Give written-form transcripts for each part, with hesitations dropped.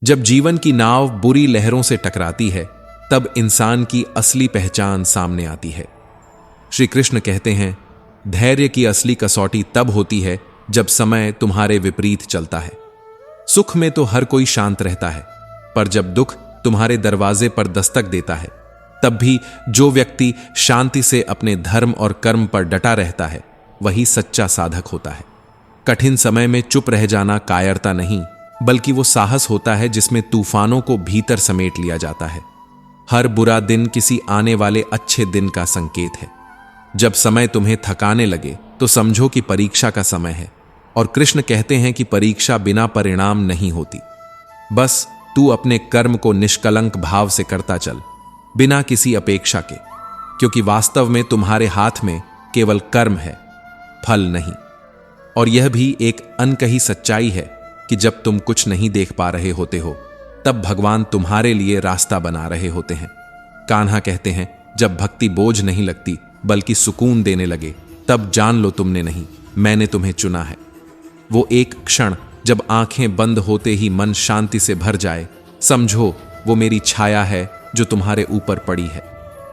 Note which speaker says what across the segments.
Speaker 1: जब जीवन की नाव बुरी लहरों से टकराती है, तब इंसान की असली पहचान सामने आती है। श्री कृष्ण कहते हैं, धैर्य की असली कसौटी तब होती है जब समय तुम्हारे विपरीत चलता है। सुख में तो हर कोई शांत रहता है, पर जब दुख तुम्हारे दरवाजे पर दस्तक देता है, तब भी जो व्यक्ति शांति से अपने धर्म और कर्म पर डटा रहता है, वही सच्चा साधक होता है। कठिन समय में चुप रह जाना कायरता नहीं, बल्कि वो साहस होता है जिसमें तूफानों को भीतर समेट लिया जाता है। हर बुरा दिन किसी आने वाले अच्छे दिन का संकेत है। जब समय तुम्हें थकाने लगे तो समझो कि परीक्षा का समय है, और कृष्ण कहते हैं कि परीक्षा बिना परिणाम नहीं होती। बस तू अपने कर्म को निष्कलंक भाव से करता चल, बिना किसी अपेक्षा के, क्योंकि वास्तव में तुम्हारे हाथ में केवल कर्म है, फल नहीं। और यह भी एक अनकही सच्चाई है कि जब तुम कुछ नहीं देख पा रहे होते हो, तब भगवान तुम्हारे लिए रास्ता बना रहे होते हैं। कान्हा कहते हैं, जब भक्ति बोझ नहीं लगती बल्कि सुकून देने लगे, तब जान लो तुमने नहीं, मैंने तुम्हें चुना है। वो एक क्षण जब आंखें बंद होते ही मन शांति से भर जाए, समझो वो मेरी छाया है जो तुम्हारे ऊपर पड़ी है।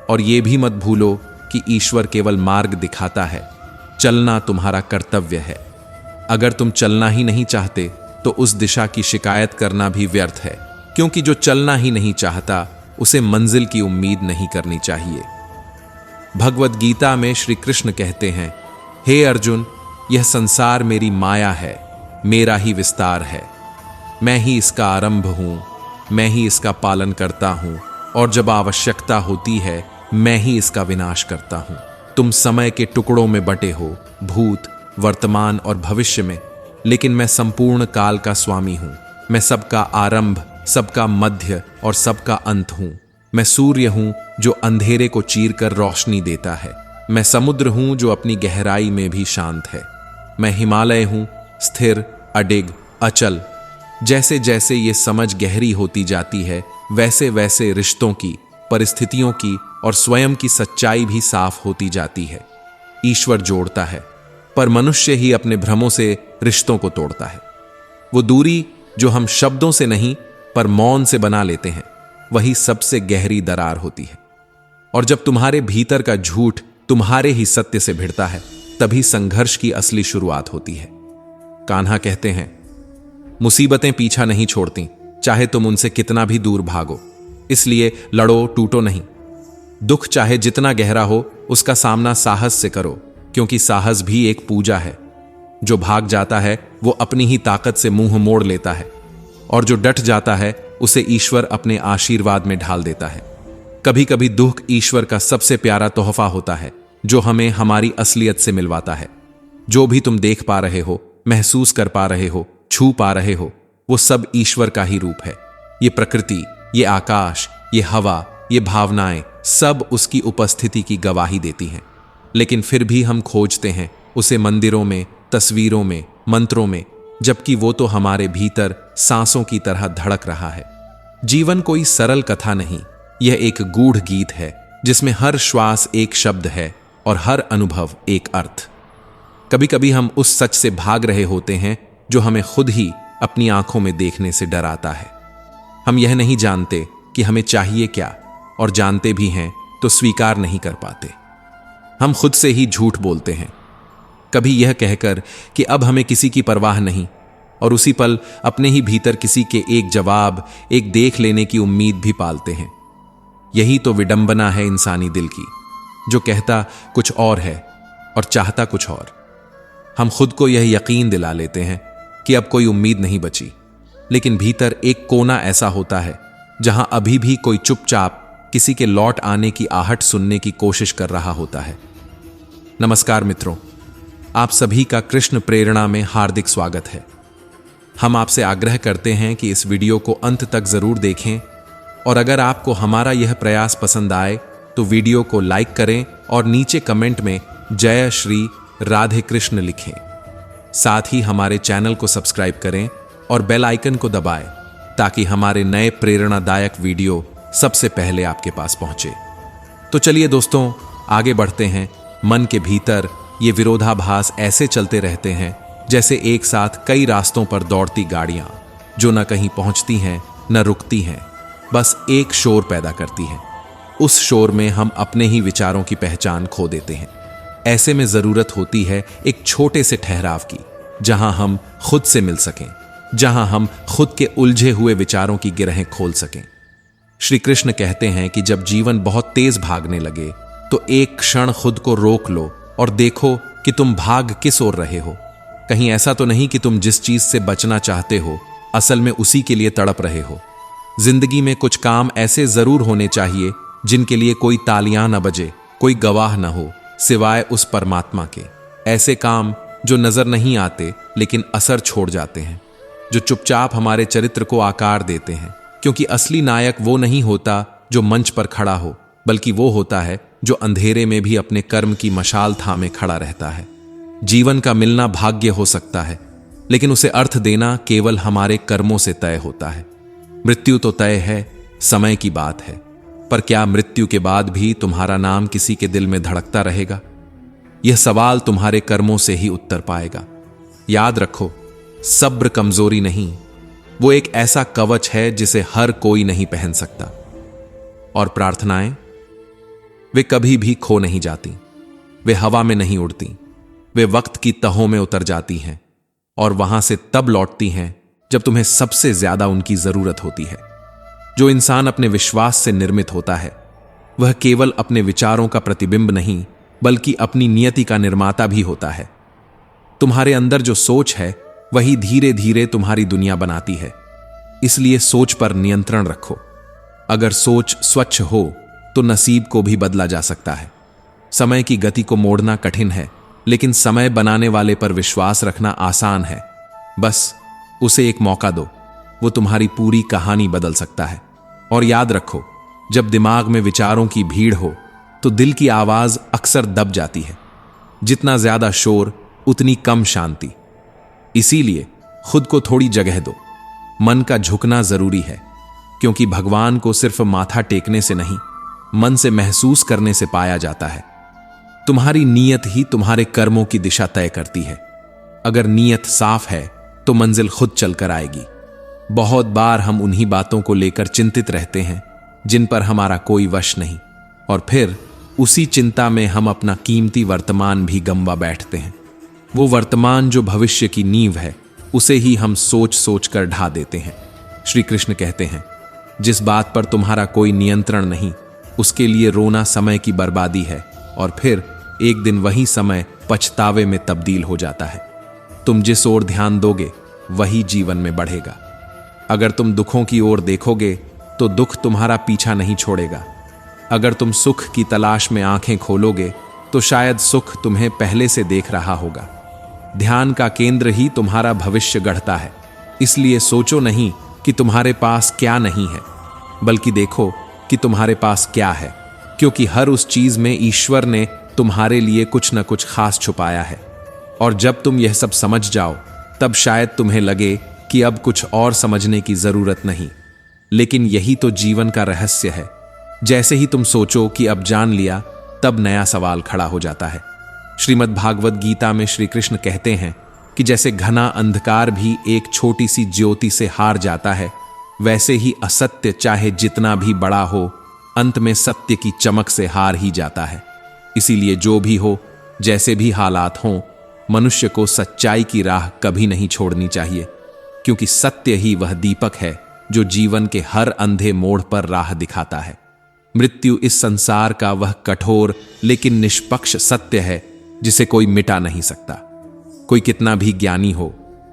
Speaker 1: और ये भी मत भूलो कि ईश्वर केवल मार्ग दिखाता है, चलना तुम्हारा कर्तव्य है। अगर तुम चलना ही नहीं चाहते तो उस दिशा की शिकायत करना भी व्यर्थ है, क्योंकि जो चलना ही नहीं चाहता उसे मंजिल की उम्मीद नहीं करनी चाहिए। भगवद गीता में श्री कृष्ण कहते हैं, हे अर्जुन, यह संसार मेरी माया है, मेरा ही विस्तार है। मैं ही इसका आरंभ हूं, मैं ही इसका पालन करता हूं, और जब आवश्यकता होती है मैं ही इसका विनाश करता हूं। तुम समय के टुकड़ों में बटे हो, भूत, वर्तमान और भविष्य में, लेकिन मैं संपूर्ण काल का स्वामी हूं। मैं सबका आरंभ, सबका मध्य और सबका अंत हूं। मैं सूर्य हूं जो अंधेरे को चीरकर रोशनी देता है। मैं समुद्र हूं जो अपनी गहराई में भी शांत है। मैं हिमालय हूं, स्थिर, अडिग, अचल। जैसे जैसे ये समझ गहरी होती जाती है, वैसे वैसे रिश्तों की, परिस्थितियों की और स्वयं की सच्चाई भी साफ होती जाती है। ईश्वर जोड़ता है, पर मनुष्य ही अपने भ्रमों से रिश्तों को तोड़ता है। वो दूरी जो हम शब्दों से नहीं पर मौन से बना लेते हैं, वही सबसे गहरी दरार होती है। और जब तुम्हारे भीतर का झूठ तुम्हारे ही सत्य से भिड़ता है, तभी संघर्ष की असली शुरुआत होती है। कान्हा कहते हैं, मुसीबतें पीछा नहीं छोड़ती, चाहे तुम उनसे कितना भी दूर भागो। इसलिए लड़ो, टूटो नहीं। दुख चाहे जितना गहरा हो, उसका सामना साहस से करो, क्योंकि साहस भी एक पूजा है। जो भाग जाता है वो अपनी ही ताकत से मुंह मोड़ लेता है, और जो डट जाता है उसे ईश्वर अपने आशीर्वाद में ढाल देता है। कभी कभी दुख ईश्वर का सबसे प्यारा तोहफा होता है, जो हमें हमारी असलियत से मिलवाता है। जो भी तुम देख पा रहे हो, महसूस कर पा रहे हो, छू पा रहे हो, वो सब ईश्वर का ही रूप है। ये प्रकृति, ये आकाश, ये हवा, ये भावनाएं, सब उसकी उपस्थिति की गवाही देती हैं। लेकिन फिर भी हम खोजते हैं उसे मंदिरों में, तस्वीरों में, मंत्रों में, जबकि वो तो हमारे भीतर सांसों की तरह धड़क रहा है। जीवन कोई सरल कथा नहीं, यह एक गूढ़ गीत है जिसमें हर श्वास एक शब्द है और हर अनुभव एक अर्थ। कभी कभी हम उस सच से भाग रहे होते हैं जो हमें खुद ही अपनी आंखों में देखने से डराता है। हम यह नहीं जानते कि हमें चाहिए क्या, और जानते भी हैं तो स्वीकार नहीं कर पाते। हम खुद से ही झूठ बोलते हैं, कभी यह कहकर कि अब हमें किसी की परवाह नहीं, और उसी पल अपने ही भीतर किसी के एक जवाब, एक देख लेने की उम्मीद भी पालते हैं। यही तो विडंबना है इंसानी दिल की, जो कहता कुछ और है और चाहता कुछ और। हम खुद को यह यकीन दिला लेते हैं कि अब कोई उम्मीद नहीं बची, लेकिन भीतर एक कोना ऐसा होता है जहां अभी भी कोई चुपचाप किसी के लौट आने की आहट सुनने की कोशिश कर रहा होता है। नमस्कार मित्रों, आप सभी का कृष्ण प्रेरणा में हार्दिक स्वागत है। हम आपसे आग्रह करते हैं कि इस वीडियो को अंत तक जरूर देखें, और अगर आपको हमारा यह प्रयास पसंद आए तो वीडियो को लाइक करें और नीचे कमेंट में जय श्री राधे कृष्ण लिखें। साथ ही हमारे चैनल को सब्सक्राइब करें और बेल आइकन को दबाएं, ताकि हमारे नए प्रेरणादायक वीडियो सबसे पहले आपके पास पहुंचे। तो चलिए दोस्तों, आगे बढ़ते हैं। मन के भीतर ये विरोधाभास ऐसे चलते रहते हैं जैसे एक साथ कई रास्तों पर दौड़ती गाड़ियां, जो न कहीं पहुंचती हैं न रुकती हैं, बस एक शोर पैदा करती हैं। उस शोर में हम अपने ही विचारों की पहचान खो देते हैं। ऐसे में जरूरत होती है एक छोटे से ठहराव की, जहां हम खुद से मिल सकें, जहां हम खुद के उलझे हुए विचारों की गिरहें खोल सकें। श्री कृष्ण कहते हैं कि जब जीवन बहुत तेज भागने लगे तो एक क्षण खुद को रोक लो और देखो कि तुम भाग किस ओर रहे हो। कहीं ऐसा तो नहीं कि तुम जिस चीज से बचना चाहते हो असल में उसी के लिए तड़प रहे हो। जिंदगी में कुछ काम ऐसे जरूर होने चाहिए जिनके लिए कोई तालियां न बजे, कोई गवाह न हो सिवाय उस परमात्मा के। ऐसे काम जो नजर नहीं आते लेकिन असर छोड़ जाते हैं, जो चुपचाप हमारे चरित्र को आकार देते हैं। क्योंकि असली नायक वो नहीं होता जो मंच पर खड़ा हो, बल्कि वो होता है जो अंधेरे में भी अपने कर्म की मशाल थामे खड़ा रहता है। जीवन का मिलना भाग्य हो सकता है, लेकिन उसे अर्थ देना केवल हमारे कर्मों से तय होता है। मृत्यु तो तय है, समय की बात है, पर क्या मृत्यु के बाद भी तुम्हारा नाम किसी के दिल में धड़कता रहेगा? यह सवाल तुम्हारे कर्मों से ही उत्तर पाएगा। याद रखो, सब्र कमजोरी नहीं, वो एक ऐसा कवच है जिसे हर कोई नहीं पहन सकता। और प्रार्थनाएं, वे कभी भी खो नहीं जाती, वे हवा में नहीं उड़ती, वे वक्त की तहों में उतर जाती हैं और वहां से तब लौटती हैं जब तुम्हें सबसे ज्यादा उनकी जरूरत होती है। जो इंसान अपने विश्वास से निर्मित होता है वह केवल अपने विचारों का प्रतिबिंब नहीं बल्कि अपनी नियति का निर्माता भी होता है। तुम्हारे अंदर जो सोच है वही धीरे धीरे तुम्हारी दुनिया बनाती है। इसलिए सोच पर नियंत्रण रखो। अगर सोच स्वच्छ हो तो नसीब को भी बदला जा सकता है। समय की गति को मोड़ना कठिन है, लेकिन समय बनाने वाले पर विश्वास रखना आसान है। बस उसे एक मौका दो, वो तुम्हारी पूरी कहानी बदल सकता है। और याद रखो, जब दिमाग में विचारों की भीड़ हो तो दिल की आवाज अक्सर दब जाती है। जितना ज्यादा शोर उतनी कम शांति। इसीलिए खुद को थोड़ी जगह दो। मन का झुकना जरूरी है, क्योंकि भगवान को सिर्फ माथा टेकने से नहीं, मन से महसूस करने से पाया जाता है। तुम्हारी नीयत ही तुम्हारे कर्मों की दिशा तय करती है। अगर नीयत साफ है तो मंजिल खुद चलकर आएगी। बहुत बार हम उन्हीं बातों को लेकर चिंतित रहते हैं जिन पर हमारा कोई वश नहीं, और फिर उसी चिंता में हम अपना कीमती वर्तमान भी गंवा बैठते हैं। वो वर्तमान जो भविष्य की नींव है, उसे ही हम सोच सोच कर ढा देते हैं। श्री कृष्ण कहते हैं, जिस बात पर तुम्हारा कोई नियंत्रण नहीं, उसके लिए रोना समय की बर्बादी है, और फिर एक दिन वही समय पछतावे में तब्दील हो जाता है। तुम जिस ओर ध्यान दोगे वही जीवन में बढ़ेगा। अगर तुम दुखों की ओर देखोगे तो दुख तुम्हारा पीछा नहीं छोड़ेगा। अगर तुम सुख की तलाश में आंखें खोलोगे तो शायद सुख तुम्हें पहले से देख रहा होगा। ध्यान का केंद्र ही तुम्हारा भविष्य गढ़ता है। इसलिए सोचो नहीं कि तुम्हारे पास क्या नहीं है, बल्कि देखो कि तुम्हारे पास क्या है, क्योंकि हर उस चीज में ईश्वर ने तुम्हारे लिए कुछ न कुछ खास छुपाया है। और जब तुम यह सब समझ जाओ तब शायद तुम्हें लगे कि अब कुछ और समझने की जरूरत नहीं, लेकिन यही तो जीवन का रहस्य है। जैसे ही तुम सोचो कि अब जान लिया, तब नया सवाल खड़ा हो जाता है। श्रीमद् भागवत गीता में श्री कृष्ण कहते हैं कि जैसे घना अंधकार भी एक छोटी सी ज्योति से हार जाता है, वैसे ही असत्य चाहे जितना भी बड़ा हो, अंत में सत्य की चमक से हार ही जाता है। इसीलिए जो भी हो, जैसे भी हालात हों, मनुष्य को सच्चाई की राह कभी नहीं छोड़नी चाहिए, क्योंकि सत्य ही वह दीपक है जो जीवन के हर अंधे मोड़ पर राह दिखाता है। मृत्यु इस संसार का वह कठोर लेकिन निष्पक्ष सत्य है जिसे कोई मिटा नहीं सकता। कोई कितना भी ज्ञानी हो,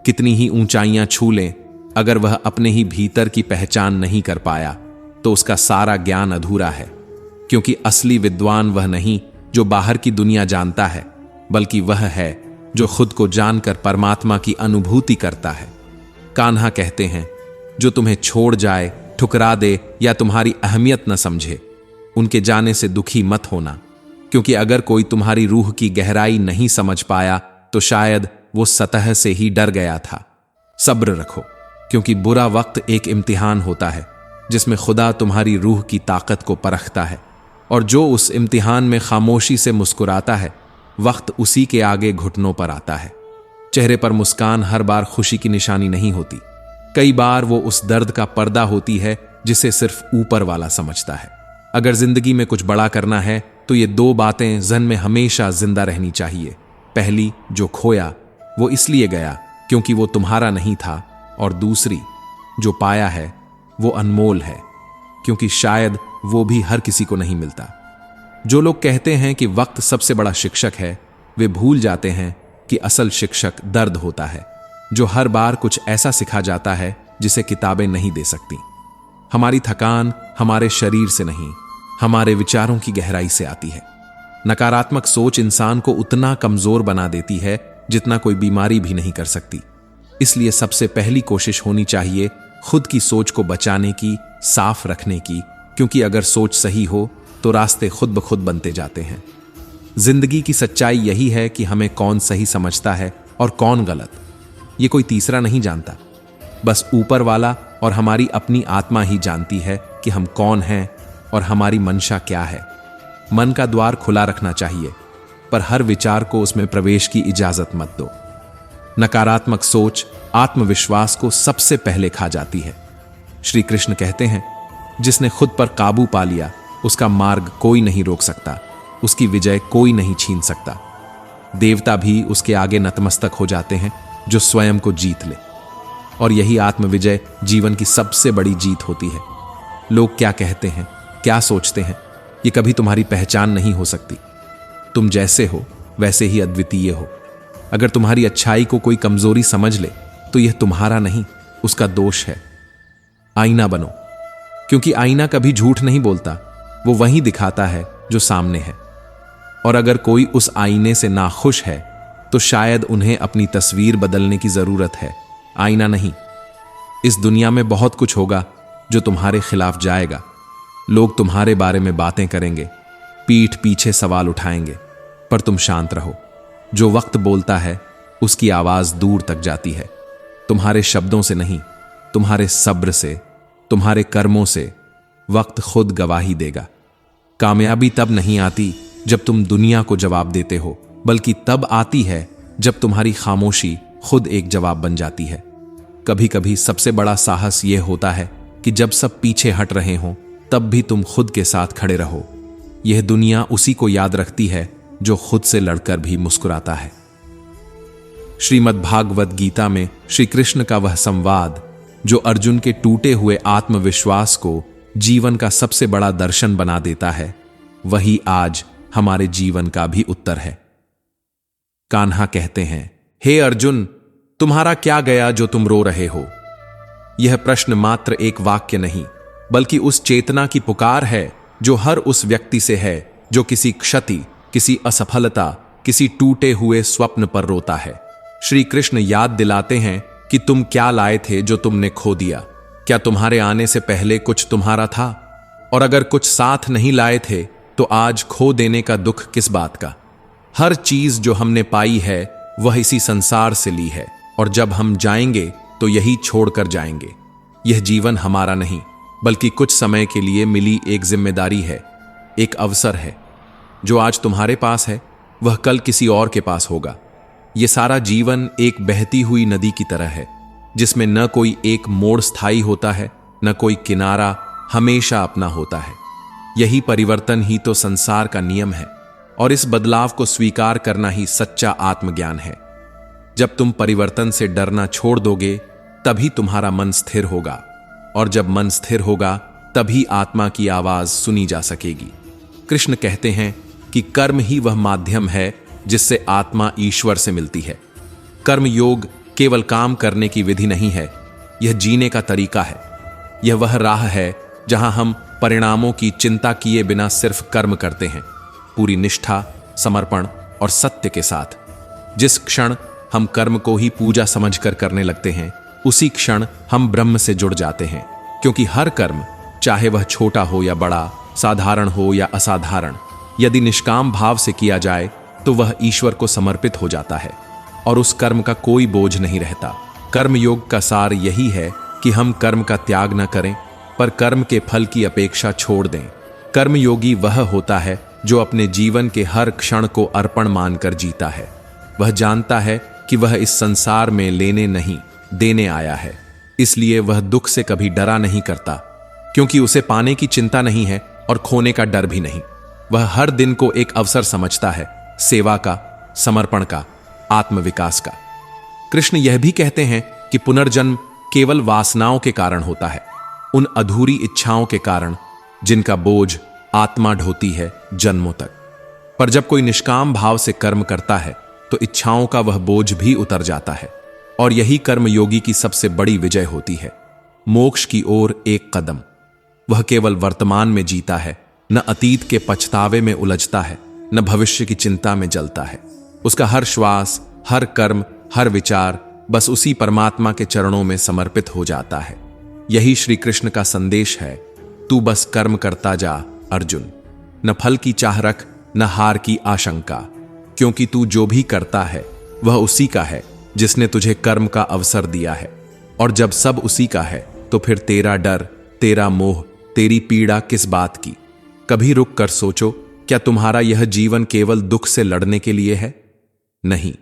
Speaker 1: कितनी ही ऊंचाइयां छू ले, अगर वह अपने ही भीतर की पहचान नहीं कर पाया तो उसका सारा ज्ञान अधूरा है। क्योंकि असली विद्वान वह नहीं जो बाहर की दुनिया जानता है, बल्कि वह है जो खुद को जानकर परमात्मा की अनुभूति करता है। कान्हा कहते हैं, जो तुम्हें छोड़ जाए, ठुकरा दे या तुम्हारी अहमियत न समझे, उनके जाने से दुखी मत होना, क्योंकि अगर कोई तुम्हारी रूह की गहराई नहीं समझ पाया तो शायद वो सतह से ही डर गया था। सब्र रखो, क्योंकि बुरा वक्त एक इम्तिहान होता है जिसमें खुदा तुम्हारी रूह की ताकत को परखता है, और जो उस इम्तिहान में खामोशी से मुस्कुराता है, वक्त उसी के आगे घुटनों पर आता है। चेहरे पर मुस्कान हर बार खुशी की निशानी नहीं होती। कई बार वो उस दर्द का पर्दा होती है जिसे सिर्फ ऊपर वाला समझता है। अगर जिंदगी में कुछ बड़ा करना है तो ये दो बातें जहन में हमेशा जिंदा रहनी चाहिए। पहली, जो खोया वो इसलिए गया क्योंकि वो तुम्हारा नहीं था, और दूसरी, जो पाया है वो अनमोल है क्योंकि शायद वो भी हर किसी को नहीं मिलता। जो लोग कहते हैं कि वक्त सबसे बड़ा शिक्षक है, वे भूल जाते हैं कि असल शिक्षक दर्द होता है, जो हर बार कुछ ऐसा सिखा जाता है जिसे किताबें नहीं दे सकती। हमारी थकान हमारे शरीर से नहीं, हमारे विचारों की गहराई से आती है। नकारात्मक सोच इंसान को उतना कमजोर बना देती है जितना कोई बीमारी भी नहीं कर सकती। इसलिए सबसे पहली कोशिश होनी चाहिए खुद की सोच को बचाने की, साफ रखने की, क्योंकि अगर सोच सही हो तो रास्ते खुद ब खुद बनते जाते हैं। जिंदगी की सच्चाई यही है कि हमें कौन सही समझता है और कौन गलत, ये कोई तीसरा नहीं जानता। बस ऊपर वाला और हमारी अपनी आत्मा ही जानती है कि हम कौन हैं और हमारी मंशा क्या है। मन का द्वार खुला रखना चाहिए, पर हर विचार को उसमें प्रवेश की इजाजत मत दो। नकारात्मक सोच आत्मविश्वास को सबसे पहले खा जाती है। श्री कृष्ण कहते हैं, जिसने खुद पर काबू पा लिया उसका मार्ग कोई नहीं रोक सकता, उसकी विजय कोई नहीं छीन सकता। देवता भी उसके आगे नतमस्तक हो जाते हैं जो स्वयं को जीत ले, और यही आत्मविजय जीवन की सबसे बड़ी जीत होती है। लोग क्या कहते हैं, क्या सोचते हैं, ये कभी तुम्हारी पहचान नहीं हो सकती। तुम जैसे हो वैसे ही अद्वितीय हो। अगर तुम्हारी अच्छाई को कोई कमजोरी समझ ले तो यह तुम्हारा नहीं, उसका दोष है। आईना बनो, क्योंकि आईना कभी झूठ नहीं बोलता, वो वही दिखाता है जो सामने है। और अगर कोई उस आईने से नाखुश है तो शायद उन्हें अपनी तस्वीर बदलने की जरूरत है, आईना नहीं। इस दुनिया में बहुत कुछ होगा जो तुम्हारे खिलाफ जाएगा। लोग तुम्हारे बारे में बातें करेंगे, पीठ पीछे सवाल उठाएंगे, पर तुम शांत रहो। जो वक्त बोलता है उसकी आवाज दूर तक जाती है। तुम्हारे शब्दों से नहीं, तुम्हारे सब्र से, तुम्हारे कर्मों से वक्त खुद गवाही देगा। कामयाबी तब नहीं आती जब तुम दुनिया को जवाब देते हो, बल्कि तब आती है जब तुम्हारी खामोशी खुद एक जवाब बन जाती है। कभी कभी सबसे बड़ा साहस यह होता है कि जब सब पीछे हट रहे हों तब भी तुम खुद के साथ खड़े रहो। यह दुनिया उसी को याद रखती है जो खुद से लड़कर भी मुस्कुराता है। श्रीमद् भागवत गीता में श्री कृष्ण का वह संवाद जो अर्जुन के टूटे हुए आत्मविश्वास को जीवन का सबसे बड़ा दर्शन बना देता है, वही आज हमारे जीवन का भी उत्तर है। कान्हा कहते हैं, हे अर्जुन, तुम्हारा क्या गया जो तुम रो रहे हो? यह प्रश्न मात्र एक वाक्य नहीं, बल्कि उस चेतना की पुकार है जो हर उस व्यक्ति से है जो किसी क्षति, किसी असफलता, किसी टूटे हुए स्वप्न पर रोता है। श्री कृष्ण याद दिलाते हैं कि तुम क्या लाए थे जो तुमने खो दिया। क्या तुम्हारे आने से पहले कुछ तुम्हारा था? और अगर कुछ साथ नहीं लाए थे तो आज खो देने का दुख किस बात का? हर चीज जो हमने पाई है वह इसी संसार से ली है, और जब हम जाएंगे तो यही छोड़कर जाएंगे। यह जीवन हमारा नहीं, बल्कि कुछ समय के लिए मिली एक जिम्मेदारी है, एक अवसर है। जो आज तुम्हारे पास है वह कल किसी और के पास होगा। यह सारा जीवन एक बहती हुई नदी की तरह है, जिसमें न कोई एक मोड़ स्थायी होता है, न कोई किनारा हमेशा अपना होता है। यही परिवर्तन ही तो संसार का नियम है, और इस बदलाव को स्वीकार करना ही सच्चा आत्मज्ञान है। जब तुम परिवर्तन से डरना छोड़ दोगे तभी तुम्हारा मन स्थिर होगा, और जब मन स्थिर होगा तभी आत्मा की आवाज सुनी जा सकेगी। कृष्ण कहते हैं कि कर्म ही वह माध्यम है जिससे आत्मा ईश्वर से मिलती है। कर्म योग केवल काम करने की विधि नहीं है, यह जीने का तरीका है। यह वह राह है जहां हम परिणामों की चिंता किए बिना सिर्फ कर्म करते हैं, पूरी निष्ठा, समर्पण और सत्य के साथ। जिस क्षण हम कर्म को ही पूजा समझकर करने लगते हैं, उसी क्षण हम ब्रह्म से जुड़ जाते हैं, क्योंकि हर कर्म, चाहे वह छोटा हो या बड़ा, साधारण हो या असाधारण, यदि निष्काम भाव से किया जाए तो वह ईश्वर को समर्पित हो जाता है और उस कर्म का कोई बोझ नहीं रहता। कर्म योग का सार यही है कि हम कर्म का त्याग न करें, पर कर्म के फल की अपेक्षा छोड़ दें। कर्मयोगी वह होता है जो अपने जीवन के हर क्षण को अर्पण मानकर जीता है। वह जानता है कि वह इस संसार में लेने नहीं, देने आया है। इसलिए वह दुख से कभी डरा नहीं करता, क्योंकि उसे पाने की चिंता नहीं है और खोने का डर भी नहीं। वह हर दिन को एक अवसर समझता है, सेवा का, समर्पण का, आत्मविकास का। कृष्ण यह भी कहते हैं कि पुनर्जन्म केवल वासनाओं के कारण होता है, उन अधूरी इच्छाओं के कारण जिनका बोझ आत्मा ढोती है जन्मों तक। पर जब कोई निष्काम भाव से कर्म करता है तो इच्छाओं का वह बोझ भी उतर जाता है, और यही कर्मयोगी की सबसे बड़ी विजय होती है, मोक्ष की ओर एक कदम। वह केवल वर्तमान में जीता है, न अतीत के पछतावे में उलझता है, न भविष्य की चिंता में जलता है। उसका हर श्वास, हर कर्म, हर विचार बस उसी परमात्मा के चरणों में समर्पित हो जाता है। यही श्री कृष्ण का संदेश है, तू बस कर्म करता जा अर्जुन, न फल की चाह रख, न हार की आशंका, क्योंकि तू जो भी करता है वह उसी का है जिसने तुझे कर्म का अवसर दिया है। और जब सब उसी का है तो फिर तेरा डर, तेरा मोह, तेरी पीड़ा किस बात की? कभी रुक कर सोचो, क्या तुम्हारा यह जीवन केवल दुख से लड़ने के लिए है? नहीं,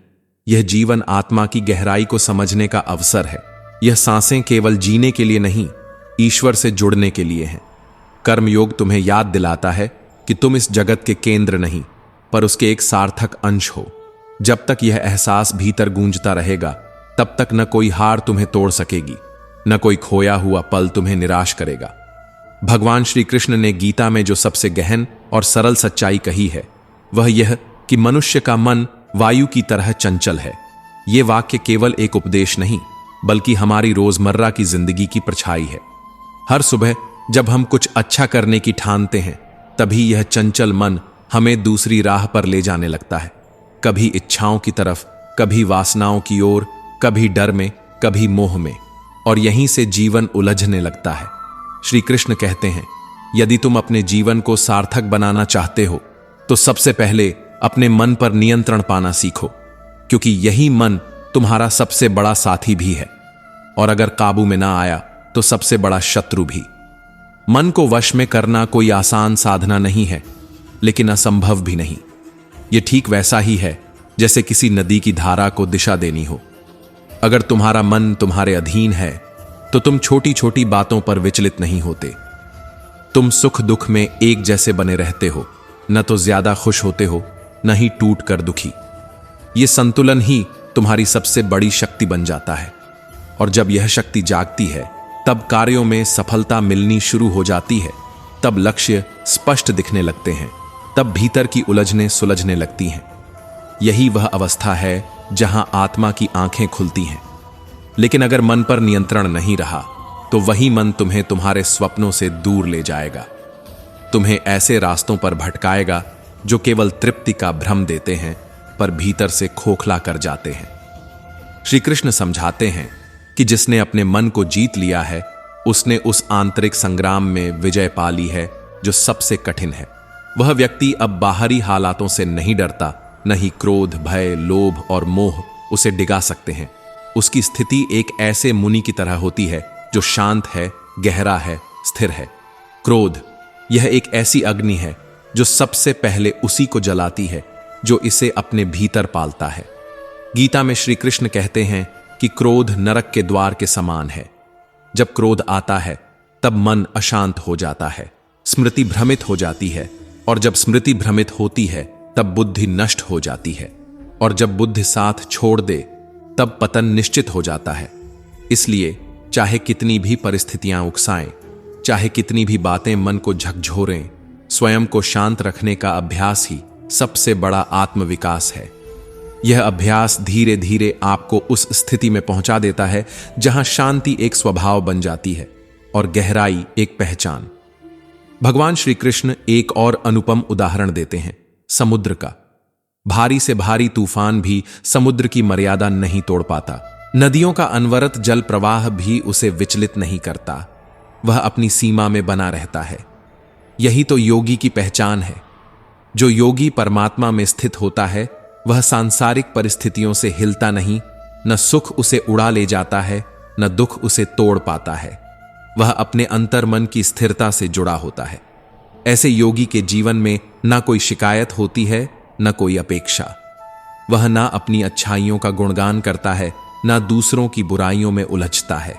Speaker 1: यह जीवन आत्मा की गहराई को समझने का अवसर है। यह सांसें केवल जीने के लिए नहीं, ईश्वर से जुड़ने के लिए हैं। कर्मयोग तुम्हें याद दिलाता है कि तुम इस जगत के केंद्र नहीं, पर उसके एक सार्थक अंश हो। जब तक यह एहसास भीतर गूंजता रहेगा, तब तक न कोई हार तुम्हें तोड़ सकेगी, न कोई खोया हुआ पल तुम्हें निराश करेगा। भगवान श्री कृष्ण ने गीता में जो सबसे गहन और सरल सच्चाई कही है, वह यह कि मनुष्य का मन वायु की तरह चंचल है। ये वाक्य केवल एक उपदेश नहीं, बल्कि हमारी रोजमर्रा की जिंदगी की परछाई है। हर सुबह जब हम कुछ अच्छा करने की ठानते हैं, तभी यह चंचल मन हमें दूसरी राह पर ले जाने लगता है, कभी इच्छाओं की तरफ, कभी वासनाओं की ओर, कभी डर में, कभी मोह में, और यहीं से जीवन उलझने लगता है। श्री कृष्ण कहते हैं, यदि तुम अपने जीवन को सार्थक बनाना चाहते हो तो सबसे पहले अपने मन पर नियंत्रण पाना सीखो, क्योंकि यही मन तुम्हारा सबसे बड़ा साथी भी है, और अगर काबू में ना आया तो सबसे बड़ा शत्रु भी। मन को वश में करना कोई आसान साधना नहीं है, लेकिन असंभव भी नहीं। यह ठीक वैसा ही है जैसे किसी नदी की धारा को दिशा देनी हो। अगर तुम्हारा मन तुम्हारे अधीन है तो तुम छोटी छोटी बातों पर विचलित नहीं होते। तुम सुख दुख में एक जैसे बने रहते हो, न तो ज्यादा खुश होते हो, न ही टूट कर दुखी। यह संतुलन ही तुम्हारी सबसे बड़ी शक्ति बन जाता है, और जब यह शक्ति जागती है तब कार्यों में सफलता मिलनी शुरू हो जाती है, तब लक्ष्य स्पष्ट दिखने लगते हैं, तब भीतर की उलझनें सुलझने लगती हैं। यही वह अवस्था है जहां आत्मा की आंखें खुलती हैं। लेकिन अगर मन पर नियंत्रण नहीं रहा तो वही मन तुम्हें तुम्हारे स्वप्नों से दूर ले जाएगा, तुम्हें ऐसे रास्तों पर भटकाएगा जो केवल तृप्ति का भ्रम देते हैं, पर भीतर से खोखला कर जाते हैं। श्री कृष्ण समझाते हैं कि जिसने अपने मन को जीत लिया है, उसने उस आंतरिक संग्राम में विजय पा ली है जो सबसे कठिन है। वह व्यक्ति अब बाहरी हालातों से नहीं डरता, न ही क्रोध, भय, लोभ और मोह उसे डिगा सकते हैं। उसकी स्थिति एक ऐसे मुनि की तरह होती है जो शांत है, गहरा है, स्थिर है। क्रोध यह एक ऐसी अग्नि है जो सबसे पहले उसी को जलाती है जो इसे अपने भीतर पालता है। गीता में श्री कृष्ण कहते हैं कि क्रोध नरक के द्वार के समान है। जब क्रोध आता है तब मन अशांत हो जाता है, स्मृति भ्रमित हो जाती है, और जब स्मृति भ्रमित होती है तब बुद्धि नष्ट हो जाती है, और जब बुद्धि साथ छोड़ दे तब पतन निश्चित हो जाता है। इसलिए चाहे कितनी भी परिस्थितियां उकसाएं, चाहे कितनी भी बातें मन को झकझोरें, स्वयं को शांत रखने का अभ्यास ही सबसे बड़ा आत्मविकास है। यह अभ्यास धीरे धीरे आपको उस स्थिति में पहुंचा देता है जहां शांति एक स्वभाव बन जाती है और गहराई एक पहचान। भगवान श्री कृष्ण एक और अनुपम उदाहरण देते हैं, समुद्र का। भारी से भारी तूफान भी समुद्र की मर्यादा नहीं तोड़ पाता। नदियों का अनवरत जल प्रवाह भी उसे विचलित नहीं करता, वह अपनी सीमा में बना रहता है। यही तो योगी की पहचान है। जो योगी परमात्मा में स्थित होता है, वह सांसारिक परिस्थितियों से हिलता नहीं, न सुख उसे उड़ा ले जाता है, न दुख उसे तोड़ पाता है। वह अपने अंतर्मन की स्थिरता से जुड़ा होता है। ऐसे योगी के जीवन में न कोई शिकायत होती है, न कोई अपेक्षा। वह ना अपनी अच्छाइयों का गुणगान करता है, ना दूसरों की बुराइयों में उलझता है।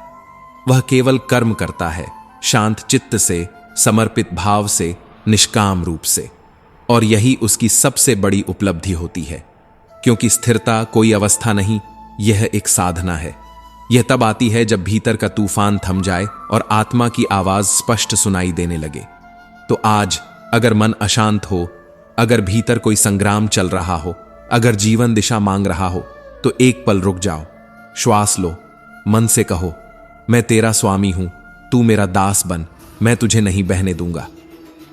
Speaker 1: वह केवल कर्म करता है, शांत चित्त से, समर्पित भाव से, निष्काम रूप से। और यही उसकी सबसे बड़ी उपलब्धि होती है, क्योंकि स्थिरता कोई अवस्था नहीं, यह एक साधना है। यह तब आती है जब भीतर का तूफान थम जाए और आत्मा की आवाज स्पष्ट सुनाई देने लगे। तो आज अगर मन अशांत हो, अगर भीतर कोई संग्राम चल रहा हो, अगर जीवन दिशा मांग रहा हो, तो एक पल रुक जाओ, श्वास लो, मन से कहो, मैं तेरा स्वामी हूं, तू मेरा दास बन, मैं तुझे नहीं बहने दूंगा।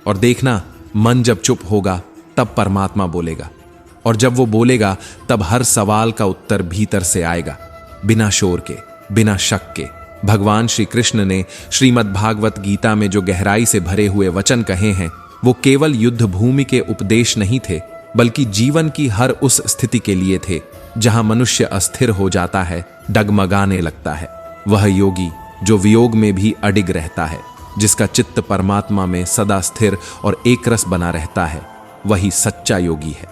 Speaker 1: और देखना, मन जब चुप होगा तब परमात्मा बोलेगा, और जब वो बोलेगा तब हर सवाल का उत्तर भीतर से आएगा, बिना शोर के, बिना शक के। भगवान श्री कृष्ण ने श्रीमद् भागवत गीता में जो गहराई से भरे हुए वचन कहे हैं, वो केवल युद्ध भूमि के उपदेश नहीं थे, बल्कि जीवन की हर उस स्थिति के लिए थे जहां मनुष्य अस्थिर हो जाता है, डगमगाने लगता है। वह योगी जो वियोग में भी अडिग रहता है, जिसका चित्त परमात्मा में सदा स्थिर और एकरस बना रहता है, वही सच्चा योगी है।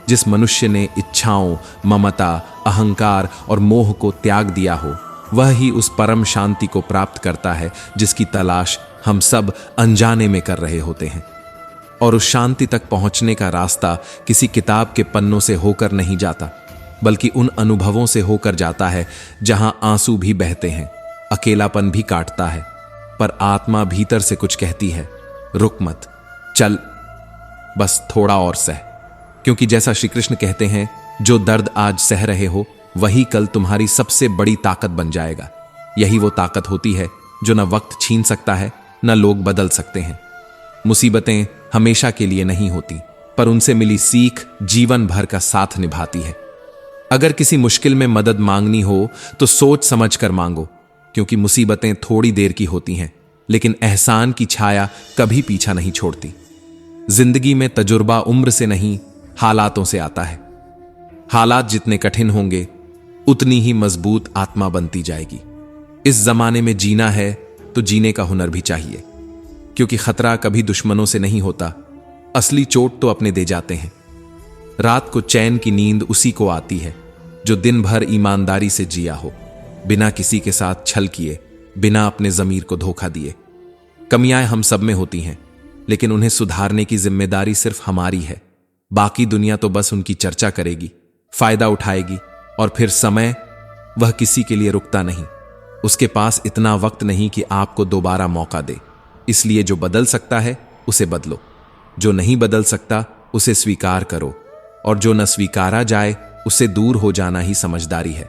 Speaker 1: जिस मनुष्य ने इच्छाओं, ममता, अहंकार और मोह को त्याग दिया हो, वह ही उस परम शांति को प्राप्त करता है जिसकी तलाश हम सब अनजाने में कर रहे होते हैं। और उस शांति तक पहुंचने का रास्ता किसी किताब के पन्नों से होकर नहीं जाता, बल्कि उन अनुभवों से होकर जाता है जहां आंसू भी बहते हैं, अकेलापन भी काटता है, पर आत्मा भीतर से कुछ कहती है, रुक मत, चल, बस थोड़ा और सह। क्योंकि जैसा श्री कृष्ण कहते हैं, जो दर्द आज सह रहे हो वही कल तुम्हारी सबसे बड़ी ताकत बन जाएगा। यही वो ताकत होती है जो न वक्त छीन सकता है, न लोग बदल सकते हैं। मुसीबतें हमेशा के लिए नहीं होती, पर उनसे मिली सीख जीवन भर का साथ निभाती है। अगर किसी मुश्किल में मदद मांगनी हो तो सोच समझ कर मांगो, क्योंकि मुसीबतें थोड़ी देर की होती हैं, लेकिन एहसान की छाया कभी पीछा नहीं छोड़ती। जिंदगी में तजुर्बा उम्र से नहीं, हालातों से आता है। हालात जितने कठिन होंगे, उतनी ही मजबूत आत्मा बनती जाएगी। इस जमाने में जीना है तो जीने का हुनर भी चाहिए, क्योंकि खतरा कभी दुश्मनों से नहीं होता, असली चोट तो अपने दे जाते हैं। रात को चैन की नींद उसी को आती है जो दिन भर ईमानदारी से जिया हो, बिना किसी के साथ छल किए, बिना अपने जमीर को धोखा दिए। कमियां हम सब में होती हैं, लेकिन उन्हें सुधारने की जिम्मेदारी सिर्फ हमारी है। बाकी दुनिया तो बस उनकी चर्चा करेगी, फायदा उठाएगी, और फिर समय, वह किसी के लिए रुकता नहीं। उसके पास इतना वक्त नहीं कि आपको दोबारा मौका दे। इसलिए जो बदल सकता है उसे बदलो, जो नहीं बदल सकता उसे स्वीकार करो, और जो न स्वीकारा जाए उससे दूर हो जाना ही समझदारी है।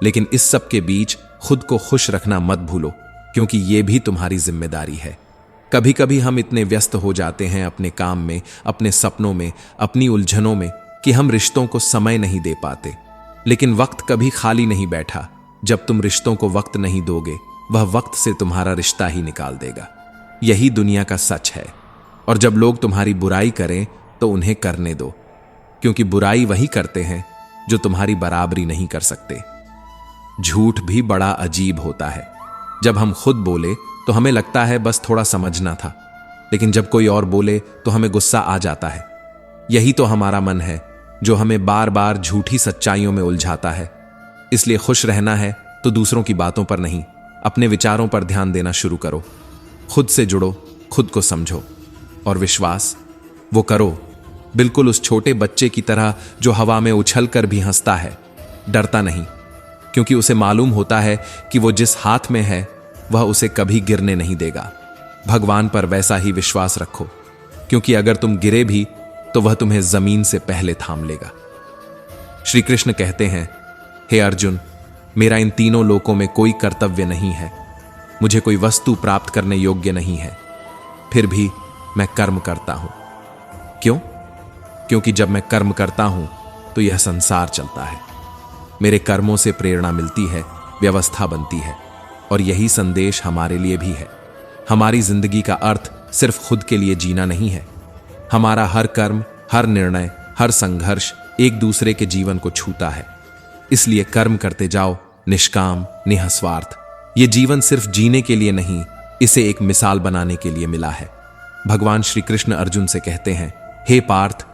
Speaker 1: लेकिन इस सब के बीच खुद को खुश रखना मत भूलो, क्योंकि यह भी तुम्हारी जिम्मेदारी है। कभी कभी हम इतने व्यस्त हो जाते हैं अपने काम में, अपने सपनों में, अपनी उलझनों में, कि हम रिश्तों को समय नहीं दे पाते। लेकिन वक्त कभी खाली नहीं बैठा। जब तुम रिश्तों को वक्त नहीं दोगे, वह वक्त से तुम्हारा रिश्ता ही निकाल देगा। यही दुनिया का सच है। और जब लोग तुम्हारी बुराई करें तो उन्हें करने दो, क्योंकि बुराई वही करते हैं जो तुम्हारी बराबरी नहीं कर सकते। झूठ भी बड़ा अजीब होता है। जब हम खुद बोले तो हमें लगता है बस थोड़ा समझना था, लेकिन जब कोई और बोले तो हमें गुस्सा आ जाता है। यही तो हमारा मन है जो हमें बार बार झूठी सच्चाइयों में उलझाता है। इसलिए खुश रहना है तो दूसरों की बातों पर नहीं, अपने विचारों पर ध्यान देना शुरू करो। खुद से जुड़ो, खुद को समझो, और विश्वास वो करो, बिल्कुल उस छोटे बच्चे की तरह जो हवा में उछल कर भी हंसता है, डरता नहीं, क्योंकि उसे मालूम होता है कि वो जिस हाथ में है वह उसे कभी गिरने नहीं देगा। भगवान पर वैसा ही विश्वास रखो, क्योंकि अगर तुम गिरे भी तो वह तुम्हें जमीन से पहले थाम लेगा। श्री कृष्ण कहते हैं, हे अर्जुन, मेरा इन तीनों लोकों में कोई कर्तव्य नहीं है, मुझे कोई वस्तु प्राप्त करने योग्य नहीं है, फिर भी मैं कर्म करता हूं। क्यों? क्योंकि जब मैं कर्म करता हूं तो यह संसार चलता है। मेरे कर्मों से प्रेरणा मिलती है, व्यवस्था बनती है, और यही संदेश हमारे लिए भी है। हमारी जिंदगी का अर्थ सिर्फ खुद के लिए जीना नहीं है। हमारा हर कर्म, हर निर्णय, हर संघर्ष एक दूसरे के जीवन को छूता है। इसलिए कर्म करते जाओ, निष्काम, निःस्वार्थ। ये जीवन सिर्फ जीने के लिए नहीं, इसे एक मिसाल बनाने के लिए मिला है। भगवान श्री कृष्ण अर्जुन से कहते हैं, हे पार्थ,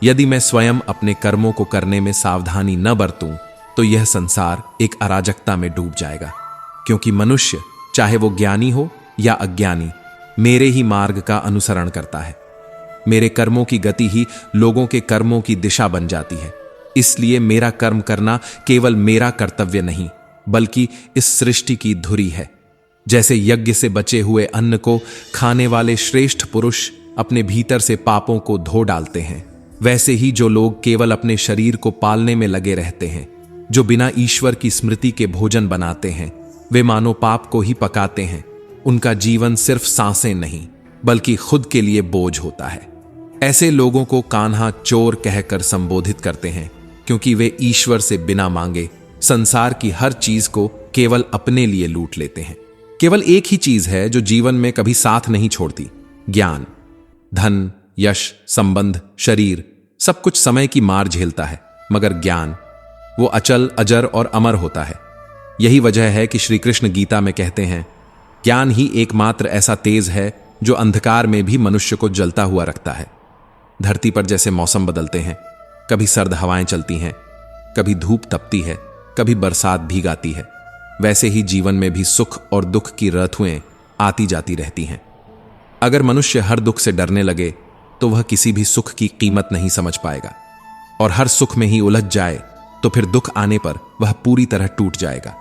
Speaker 1: यदि मैं स्वयं अपने कर्मों को करने में सावधानी न बरतूं तो यह संसार एक अराजकता में डूब जाएगा, क्योंकि मनुष्य चाहे वो ज्ञानी हो या अज्ञानी, मेरे ही मार्ग का अनुसरण करता है। मेरे कर्मों की गति ही लोगों के कर्मों की दिशा बन जाती है। इसलिए मेरा कर्म करना केवल मेरा कर्तव्य नहीं, बल्कि इस सृष्टि की धुरी है। जैसे यज्ञ से बचे हुए अन्न को खाने वाले श्रेष्ठ पुरुष अपने भीतर से पापों को धो डालते हैं, वैसे ही जो लोग केवल अपने शरीर को पालने में लगे रहते हैं, जो बिना ईश्वर की स्मृति के भोजन बनाते हैं, वे मानो पाप को ही पकाते हैं। उनका जीवन सिर्फ सांसें नहीं, बल्कि खुद के लिए बोझ होता है। ऐसे लोगों को कान्हा चोर कहकर संबोधित करते हैं, क्योंकि वे ईश्वर से बिना मांगे संसार की हर चीज को केवल अपने लिए लूट लेते हैं। केवल एक ही चीज है जो जीवन में कभी साथ नहीं छोड़ती, ज्ञान। धन, यश, संबंध, शरीर सब कुछ समय की मार झेलता है, मगर ज्ञान वो अचल, अजर और अमर होता है। यही वजह है कि श्री कृष्ण गीता में कहते हैं, ज्ञान ही एकमात्र ऐसा तेज है जो अंधकार में भी मनुष्य को जलता हुआ रखता है। धरती पर जैसे मौसम बदलते हैं, कभी सर्द हवाएं चलती हैं, कभी धूप तपती है, कभी बरसात भीगाती है, वैसे ही जीवन में भी सुख और दुख की ऋतुएं आती जाती रहती हैं। अगर मनुष्य हर दुख से डरने लगे तो वह किसी भी सुख की कीमत नहीं समझ पाएगा, और हर सुख में ही उलझ जाए तो फिर दुख आने पर वह पूरी तरह टूट जाएगा।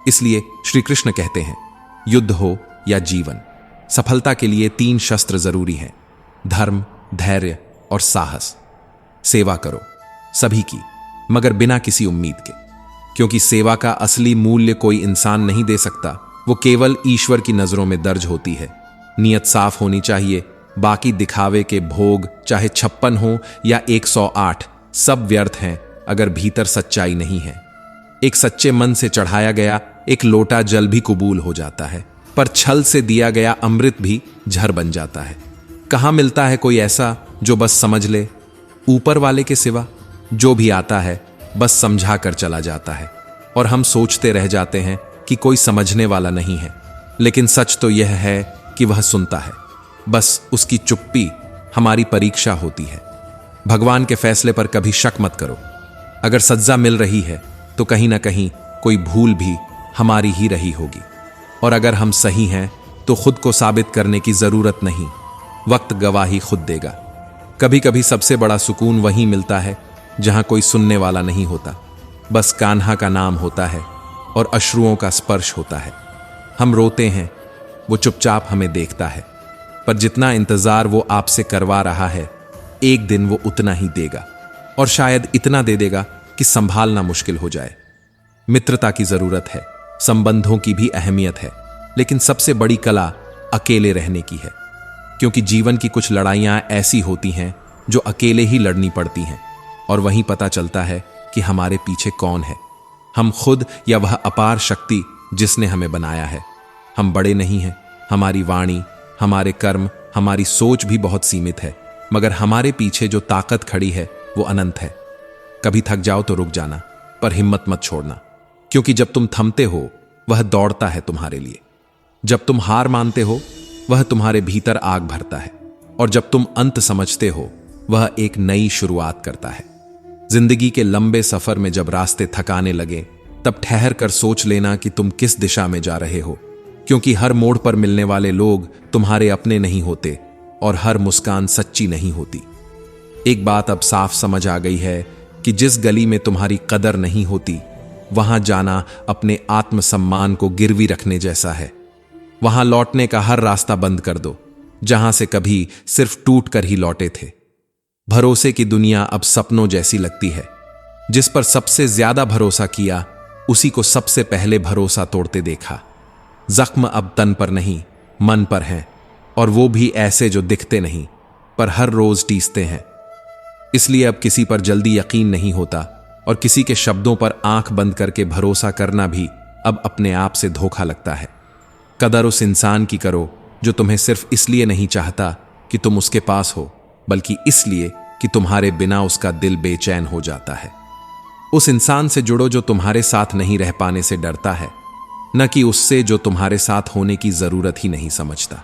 Speaker 1: इसलिए श्री कृष्ण कहते हैं, युद्ध हो या जीवन, सफलता के लिए 3 शस्त्र जरूरी हैं, धर्म, धैर्य और साहस। सेवा करो सभी की, मगर बिना किसी उम्मीद के, क्योंकि सेवा का असली मूल्य कोई इंसान नहीं दे सकता, वो केवल ईश्वर की नजरों में दर्ज होती है। नियत साफ होनी चाहिए, बाकी दिखावे के भोग चाहे 56 हो या 108, सब व्यर्थ हैं अगर भीतर सच्चाई नहीं है। एक सच्चे मन से चढ़ाया गया एक लोटा जल भी कबूल हो जाता है, पर छल से दिया गया अमृत भी जहर बन जाता है। कहाँ मिलता है कोई ऐसा जो बस समझ ले? ऊपर वाले के सिवा जो भी आता है बस समझा कर चला जाता है, और हम सोचते रह जाते हैं कि कोई समझने वाला नहीं है। लेकिन सच तो यह है कि वह सुनता है, बस उसकी चुप्पी हमारी परीक्षा होती है। भगवान के फैसले पर कभी शक मत करो। अगर सज्जा मिल रही है तो कहीं ना कहीं कोई भूल भी हमारी ही रही होगी, और अगर हम सही हैं तो खुद को साबित करने की जरूरत नहीं, वक्त गवाही खुद देगा। कभी कभी सबसे बड़ा सुकून वहीं मिलता है जहां कोई सुनने वाला नहीं होता, बस कान्हा का नाम होता है और अश्रुओं का स्पर्श होता है। हम रोते हैं, वो चुपचाप हमें देखता है, पर जितना इंतजार वो आपसे करवा रहा है, एक दिन वो उतना ही देगा, और शायद इतना दे देगा कि संभालना मुश्किल हो जाए। मित्रता की जरूरत है, संबंधों की भी अहमियत है, लेकिन सबसे बड़ी कला अकेले रहने की है, क्योंकि जीवन की कुछ लड़ाइयां ऐसी होती हैं जो अकेले ही लड़नी पड़ती हैं, और वहीं पता चलता है कि हमारे पीछे कौन है, हम खुद या वह अपार शक्ति जिसने हमें बनाया है। हम बड़े नहीं हैं, हमारी वाणी, हमारे कर्म, हमारी सोच भी बहुत सीमित है, मगर हमारे पीछे जो ताकत खड़ी है वो अनंत है। कभी थक जाओ तो रुक जाना, पर हिम्मत मत छोड़ना, क्योंकि जब तुम थमते हो वह दौड़ता है तुम्हारे लिए। जब तुम हार मानते हो वह तुम्हारे भीतर आग भरता है, और जब तुम अंत समझते हो वह एक नई शुरुआत करता है। जिंदगी के लंबे सफर में जब रास्ते थकाने लगे, तब ठहर कर सोच लेना कि तुम किस दिशा में जा रहे हो, क्योंकि हर मोड़ पर मिलने वाले लोग तुम्हारे अपने नहीं होते, और हर मुस्कान सच्ची नहीं होती। एक बात अब साफ समझ आ गई है कि जिस गली में तुम्हारी कदर नहीं होती, वहां जाना अपने आत्मसम्मान को गिरवी रखने जैसा है। वहां लौटने का हर रास्ता बंद कर दो, जहां से कभी सिर्फ टूट कर ही लौटे थे। भरोसे की दुनिया अब सपनों जैसी लगती है। जिस पर सबसे ज्यादा भरोसा किया, उसी को सबसे पहले भरोसा तोड़ते देखा। जख्म अब तन पर नहीं, मन पर हैं, और वो भी ऐसे जो दिखते नहीं, पर हर रोज टीसते हैं। इसलिए अब किसी पर जल्दी यकीन नहीं होता, और किसी के शब्दों पर आंख बंद करके भरोसा करना भी अब अपने आप से धोखा लगता है। कदर उस इंसान की करो जो तुम्हें सिर्फ इसलिए नहीं चाहता कि तुम उसके पास हो, बल्कि इसलिए कि तुम्हारे बिना उसका दिल बेचैन हो जाता है। उस इंसान से जुड़ो जो तुम्हारे साथ नहीं रह पाने से डरता है, न कि उससे जो तुम्हारे साथ होने की जरूरत ही नहीं समझता,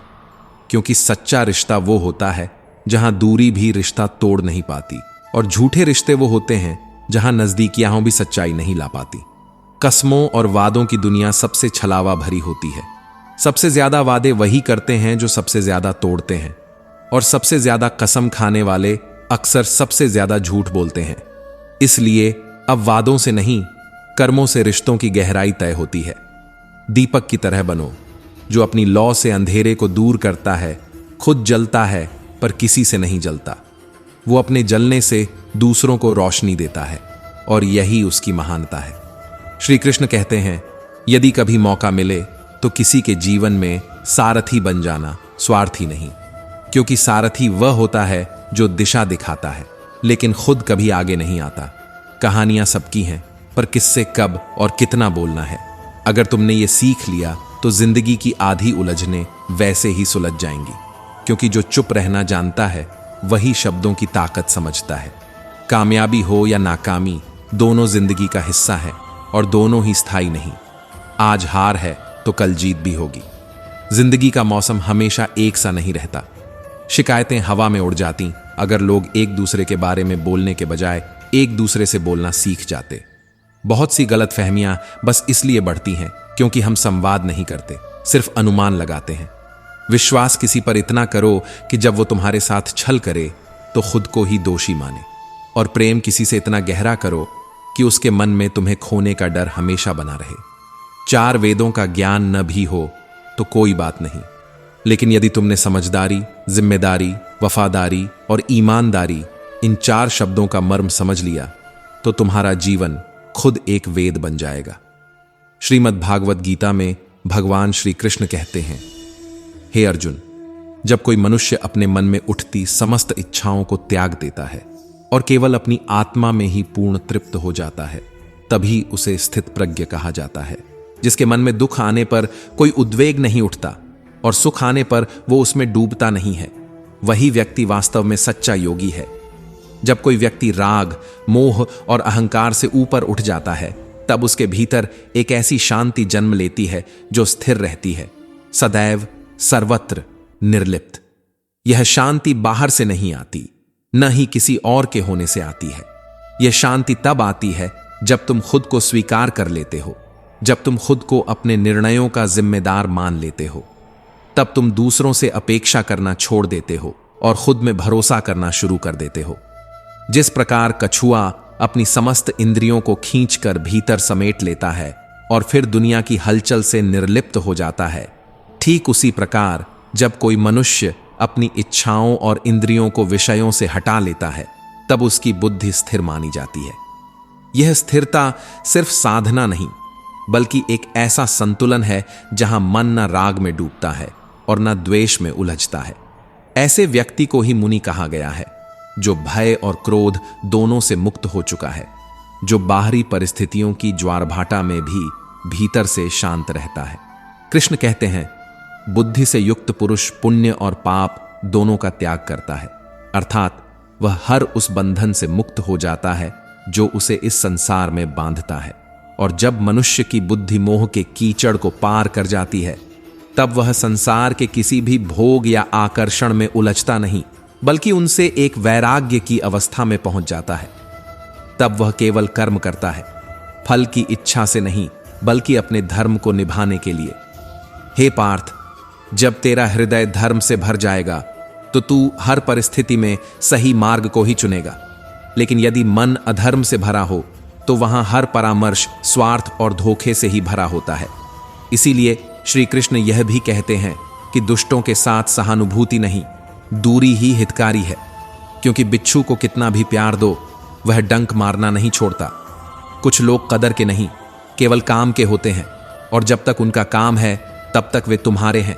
Speaker 1: क्योंकि सच्चा रिश्ता वो होता है जहां दूरी भी रिश्ता तोड़ नहीं पाती, और झूठे रिश्ते वो होते हैं जहां नजदीकियां भी सच्चाई नहीं ला पाती। कस्मों और वादों की दुनिया सबसे छलावा भरी होती है, सबसे ज्यादा वादे वही करते हैं जो सबसे ज्यादा तोड़ते हैं, और सबसे ज्यादा कसम खाने वाले अक्सर सबसे ज्यादा झूठ बोलते हैं। इसलिए अब वादों से नहीं, कर्मों से रिश्तों की गहराई तय होती है। दीपक की तरह बनो, जो अपनी लौ से अंधेरे को दूर करता है, खुद जलता है पर किसी से नहीं जलता। वो अपने जलने से दूसरों को रोशनी देता है, और यही उसकी महानता है। श्री कृष्ण कहते हैं, यदि कभी मौका मिले तो किसी के जीवन में सारथी बन जाना, स्वार्थी नहीं। क्योंकि सारथी वह होता है जो दिशा दिखाता है, लेकिन खुद कभी आगे नहीं आता। कहानियां सबकी हैं, पर किससे कब और कितना बोलना है। अगर तुमने ये सीख लिया तो जिंदगी की आधी उलझने वैसे ही सुलझ जाएंगी। क्योंकि जो चुप रहना जानता है वही शब्दों की ताकत समझता है। कामयाबी हो या नाकामी, दोनों जिंदगी का हिस्सा है, और दोनों ही स्थायी नहीं। आज हार है तो कल जीत भी होगी। जिंदगी का मौसम हमेशा एक सा नहीं रहता। शिकायतें हवा में उड़ जाती अगर लोग एक दूसरे के बारे में बोलने के बजाय एक दूसरे से बोलना सीख जाते। बहुत सी गलतफहमियां बस इसलिए बढ़ती हैं क्योंकि हम संवाद नहीं करते, सिर्फ अनुमान लगाते हैं। विश्वास किसी पर इतना करो कि जब वो तुम्हारे साथ छल करे तो खुद को ही दोषी माने, और प्रेम किसी से इतना गहरा करो कि उसके मन में तुम्हें खोने का डर हमेशा बना रहे। 4 वेदों का ज्ञान न भी हो तो कोई बात नहीं, लेकिन यदि तुमने समझदारी, जिम्मेदारी, वफादारी और ईमानदारी, इन 4 शब्दों का मर्म समझ लिया तो तुम्हारा जीवन खुद एक वेद बन जाएगा। श्रीमद् भागवत गीता में भगवान श्री कृष्ण कहते हैं, हे अर्जुन, जब कोई मनुष्य अपने मन में उठती समस्त इच्छाओं को त्याग देता है और केवल अपनी आत्मा में ही पूर्ण तृप्त हो जाता है, तभी उसे स्थित प्रज्ञ कहा जाता है। जिसके मन में दुख आने पर कोई उद्वेग नहीं उठता और सुख आने पर वो उसमें डूबता नहीं है, वही व्यक्ति वास्तव में सच्चा योगी है। जब कोई व्यक्ति राग, मोह और अहंकार से ऊपर उठ जाता है, तब उसके भीतर एक ऐसी शांति जन्म लेती है जो स्थिर रहती है, सदैव, सर्वत्र, निर्लिप्त। यह शांति बाहर से नहीं आती, न ही किसी और के होने से आती है। यह शांति तब आती है जब तुम खुद को स्वीकार कर लेते हो, जब तुम खुद को अपने निर्णयों का जिम्मेदार मान लेते हो। तब तुम दूसरों से अपेक्षा करना छोड़ देते हो और खुद में भरोसा करना शुरू कर देते हो। जिस प्रकार कछुआ अपनी समस्त इंद्रियों को खींचकर भीतर समेट लेता है और फिर दुनिया की हलचल से निर्लिप्त हो जाता है, ठीक उसी प्रकार जब कोई मनुष्य अपनी इच्छाओं और इंद्रियों को विषयों से हटा लेता है, तब उसकी बुद्धि स्थिर मानी जाती है। यह स्थिरता सिर्फ साधना नहीं, बल्कि एक ऐसा संतुलन है जहां मन न राग में डूबता है और न द्वेष में उलझता है। ऐसे व्यक्ति को ही मुनि कहा गया है, जो भय और क्रोध दोनों से मुक्त हो चुका है, जो बाहरी परिस्थितियों की ज्वारभाटा में भी भीतर से शांत रहता है। कृष्ण कहते हैं, बुद्धि से युक्त पुरुष पुण्य और पाप दोनों का त्याग करता है, अर्थात वह हर उस बंधन से मुक्त हो जाता है जो उसे इस संसार में बांधता है। और जब मनुष्य की बुद्धि मोह के कीचड़ को पार कर जाती है, तब वह संसार के किसी भी भोग या आकर्षण में उलझता नहीं, बल्कि उनसे एक वैराग्य की अवस्था में पहुंच जाता है। तब वह केवल कर्म करता है, फल की इच्छा से नहीं, बल्कि अपने धर्म को निभाने के लिए। हे पार्थ, जब तेरा हृदय धर्म से भर जाएगा तो तू हर परिस्थिति में सही मार्ग को ही चुनेगा। लेकिन यदि मन अधर्म से भरा हो तो वहां हर परामर्श स्वार्थ और धोखे से ही भरा होता है। इसीलिए श्री कृष्ण यह भी कहते हैं कि दुष्टों के साथ सहानुभूति नहीं, दूरी ही हितकारी है। क्योंकि बिच्छू को कितना भी प्यार दो, वह डंक मारना नहीं छोड़ता। कुछ लोग कदर के नहीं, केवल काम के होते हैं, और जब तक उनका काम है तब तक वे तुम्हारे हैं।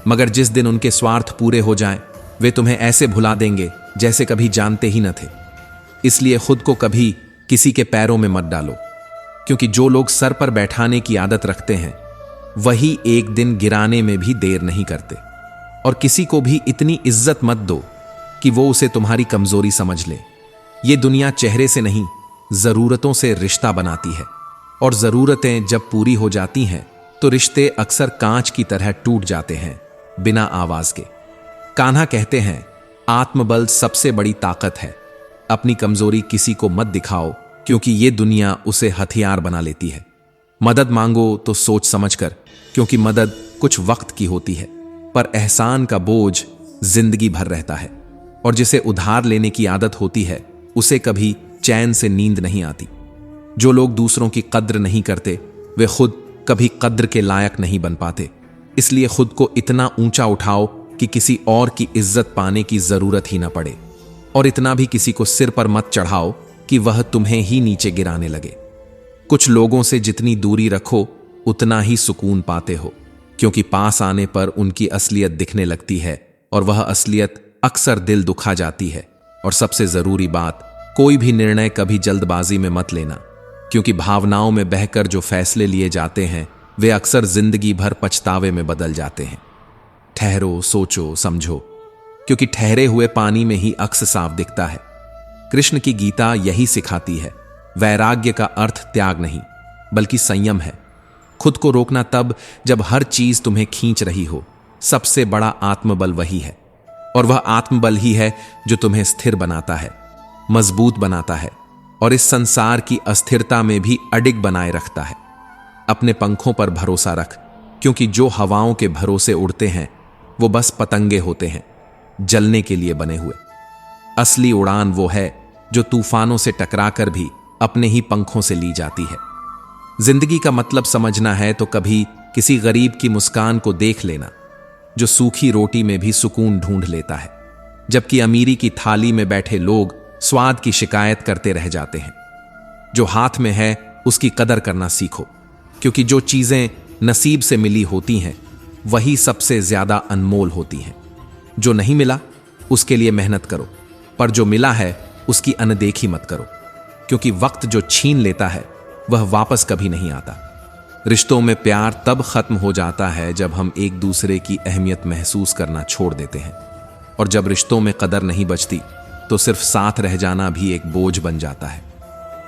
Speaker 1: मगर जिस दिन उनके स्वार्थ पूरे हो जाएं, वे तुम्हें ऐसे भुला देंगे जैसे कभी जानते ही न थे। इसलिए खुद को कभी किसी के पैरों में मत डालो, क्योंकि जो लोग सर पर बैठाने की आदत रखते हैं, वही एक दिन गिराने में भी देर नहीं करते। और किसी को भी इतनी इज्जत मत दो कि वो उसे तुम्हारी कमजोरी समझ ले। ये दुनिया चेहरे से नहीं, जरूरतों से रिश्ता बनाती है, और जरूरतें जब पूरी हो जाती हैं तो रिश्ते अक्सर कांच की तरह टूट जाते हैं, बिना आवाज के। कान्हा कहते हैं, आत्मबल सबसे बड़ी ताकत है। अपनी कमजोरी किसी को मत दिखाओ, क्योंकि ये दुनिया उसे हथियार बना लेती है। मदद मांगो तो सोच समझकर, क्योंकि मदद कुछ वक्त की होती है, पर एहसान का बोझ जिंदगी भर रहता है। और जिसे उधार लेने की आदत होती है उसे कभी चैन से नींद नहीं आती। जो लोग दूसरों की कद्र नहीं करते वे खुद कभी कद्र के लायक नहीं बन पाते। इसलिए खुद को इतना ऊंचा उठाओ कि किसी और की इज्जत पाने की जरूरत ही ना पड़े, और इतना भी किसी को सिर पर मत चढ़ाओ कि वह तुम्हें ही नीचे गिराने लगे। कुछ लोगों से जितनी दूरी रखो उतना ही सुकून पाते हो, क्योंकि पास आने पर उनकी असलियत दिखने लगती है और वह असलियत अक्सर दिल दुखा जाती है। और सबसे जरूरी बात, कोई भी निर्णय कभी जल्दबाजी में मत लेना, क्योंकि भावनाओं में बहकर जो फैसले लिए जाते हैं वे अक्सर जिंदगी भर पछतावे में बदल जाते हैं। ठहरो, सोचो, समझो, क्योंकि ठहरे हुए पानी में ही अक्स साफ दिखता है। कृष्ण की गीता यही सिखाती है। वैराग्य का अर्थ त्याग नहीं बल्कि संयम है। खुद को रोकना तब जब हर चीज तुम्हें खींच रही हो। सबसे बड़ा आत्मबल वही है, और वह आत्मबल ही है जो तुम्हें स्थिर बनाता है, मजबूत बनाता है और इस संसार की अस्थिरता में भी अडिग बनाए रखता है। अपने पंखों पर भरोसा रख, क्योंकि जो हवाओं के भरोसे उड़ते हैं वो बस पतंगे होते हैं, जलने के लिए बने हुए। असली उड़ान वो है जो तूफानों से टकराकर भी अपने ही पंखों से ली जाती है। जिंदगी का मतलब समझना है तो कभी किसी गरीब की मुस्कान को देख लेना जो सूखी रोटी में भी सुकून ढूंढ लेता है, जबकि अमीरी की थाली में बैठे लोग स्वाद की शिकायत करते रह जाते हैं। जो हाथ में है उसकी कदर करना सीखो, क्योंकि जो चीजें नसीब से मिली होती हैं वही सबसे ज्यादा अनमोल होती हैं। जो नहीं मिला उसके लिए मेहनत करो, पर जो मिला है उसकी अनदेखी मत करो, क्योंकि वक्त जो छीन लेता है वह वापस कभी नहीं आता। रिश्तों में प्यार तब खत्म हो जाता है जब हम एक दूसरे की अहमियत महसूस करना छोड़ देते हैं, और जब रिश्तों में कदर नहीं बचती तो सिर्फ साथ रह जाना भी एक बोझ बन जाता है।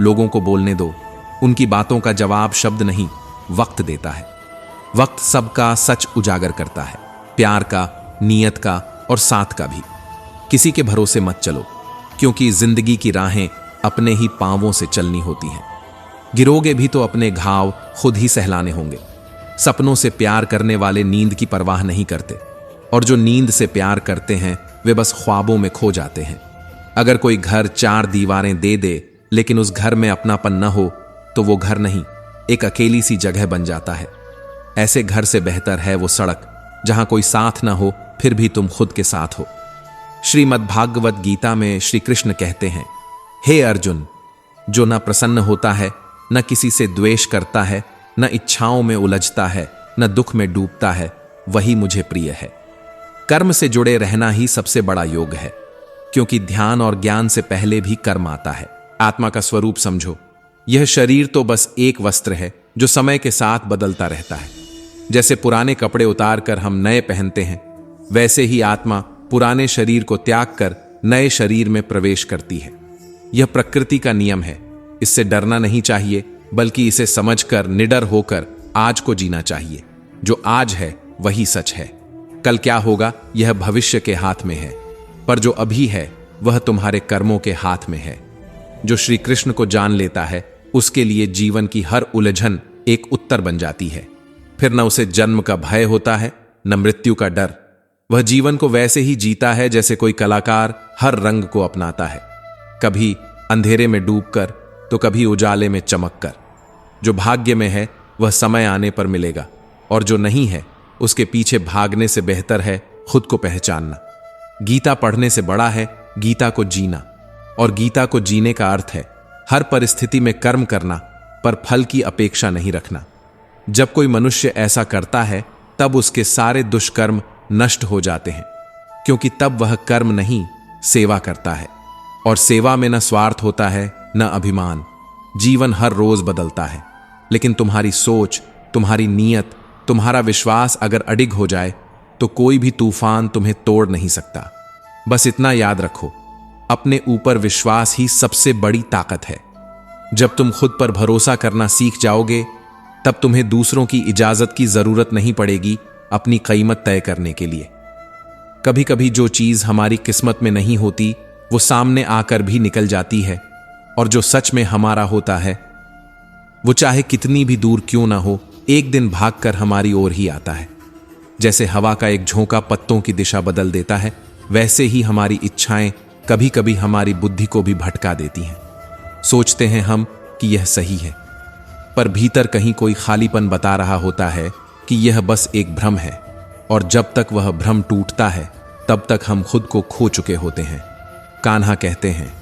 Speaker 1: लोगों को बोलने दो, उनकी बातों का जवाब शब्द नहीं वक्त देता है। वक्त सबका सच उजागर करता है, प्यार का, नीयत का और साथ का भी। किसी के भरोसे मत चलो, क्योंकि जिंदगी की राहें अपने ही पांवों से चलनी होती हैं। गिरोगे भी तो अपने घाव खुद ही सहलाने होंगे। सपनों से प्यार करने वाले नींद की परवाह नहीं करते, और जो नींद से प्यार करते हैं वे बस ख्वाबों में खो जाते हैं। अगर कोई घर 4 दीवारें दे दे लेकिन उस घर में अपनापन न हो तो वो घर नहीं, एक अकेली सी जगह बन जाता है। ऐसे घर से बेहतर है वो सड़क जहां कोई साथ ना हो फिर भी तुम खुद के साथ हो। श्रीमद्भागवत गीता में श्री कृष्ण कहते हैं, हे अर्जुन, जो न प्रसन्न होता है, न किसी से द्वेष करता है, न इच्छाओं में उलझता है, न दुख में डूबता है, वही मुझे प्रिय है। कर्म से जुड़े रहना ही सबसे बड़ा योग है, क्योंकि ध्यान और ज्ञान से पहले भी कर्म आता है। आत्मा का स्वरूप समझो। यह शरीर तो बस एक वस्त्र है जो समय के साथ बदलता रहता है। जैसे पुराने कपड़े उतार कर हम नए पहनते हैं, वैसे ही आत्मा पुराने शरीर को त्याग कर नए शरीर में प्रवेश करती है। यह प्रकृति का नियम है। इससे डरना नहीं चाहिए, बल्कि इसे समझकर निडर होकर आज को जीना चाहिए। जो आज है वही सच है। कल क्या होगा यह भविष्य के हाथ में है, पर जो अभी है वह तुम्हारे कर्मों के हाथ में है। जो श्री कृष्ण को जान लेता है उसके लिए जीवन की हर उलझन एक उत्तर बन जाती है। फिर न उसे जन्म का भय होता है, न मृत्यु का डर। वह जीवन को वैसे ही जीता है जैसे कोई कलाकार हर रंग को अपनाता है, कभी अंधेरे में डूबकर तो कभी उजाले में चमककर। जो भाग्य में है वह समय आने पर मिलेगा, और जो नहीं है उसके पीछे भागने से बेहतर है खुद को पहचानना। गीता पढ़ने से बड़ा है गीता को जीना, और गीता को जीने का अर्थ है हर परिस्थिति में कर्म करना, पर फल की अपेक्षा नहीं रखना। जब कोई मनुष्य ऐसा करता है तब उसके सारे दुष्कर्म नष्ट हो जाते हैं, क्योंकि तब वह कर्म नहीं सेवा करता है, और सेवा में न स्वार्थ होता है न अभिमान। जीवन हर रोज बदलता है, लेकिन तुम्हारी सोच, तुम्हारी नीयत, तुम्हारा विश्वास अगर अडिग हो जाए तो कोई भी तूफान तुम्हें तोड़ नहीं सकता। बस इतना याद रखो, अपने ऊपर विश्वास ही सबसे बड़ी ताकत है। जब तुम खुद पर भरोसा करना सीख जाओगे तब तुम्हें दूसरों की इजाजत की जरूरत नहीं पड़ेगी अपनी कीमत तय करने के लिए। कभी कभी जो चीज हमारी किस्मत में नहीं होती वो सामने आकर भी निकल जाती है, और जो सच में हमारा होता है वो चाहे कितनी भी दूर क्यों ना हो एक दिन भागकर हमारी ओर ही आता है। जैसे हवा का एक झोंका पत्तों की दिशा बदल देता है, वैसे ही हमारी इच्छाएं कभी कभी हमारी बुद्धि को भी भटका देती हैं। सोचते हैं हम कि यह सही है, पर भीतर कहीं कोई खालीपन बता रहा होता है कि यह बस एक भ्रम है, और जब तक वह भ्रम टूटता है तब तक हम खुद को खो चुके होते हैं। कान्हा कहते हैं,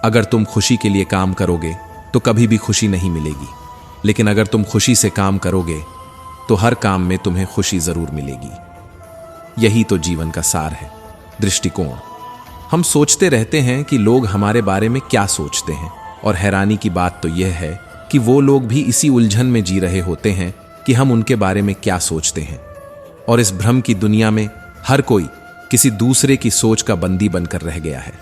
Speaker 1: अगर तुम खुशी के लिए काम करोगे तो कभी भी खुशी नहीं मिलेगी, लेकिन अगर तुम खुशी से काम करोगे तो हर काम में तुम्हें खुशी जरूर मिलेगी। यही तो जीवन का सार है, दृष्टिकोण। हम सोचते रहते हैं कि लोग हमारे बारे में क्या सोचते हैं, और हैरानी की बात तो यह है कि वो लोग भी इसी उलझन में जी रहे होते हैं कि हम उनके बारे में क्या सोचते हैं। और इस भ्रम की दुनिया में हर कोई किसी दूसरे की सोच का बंदी बनकर रह गया है।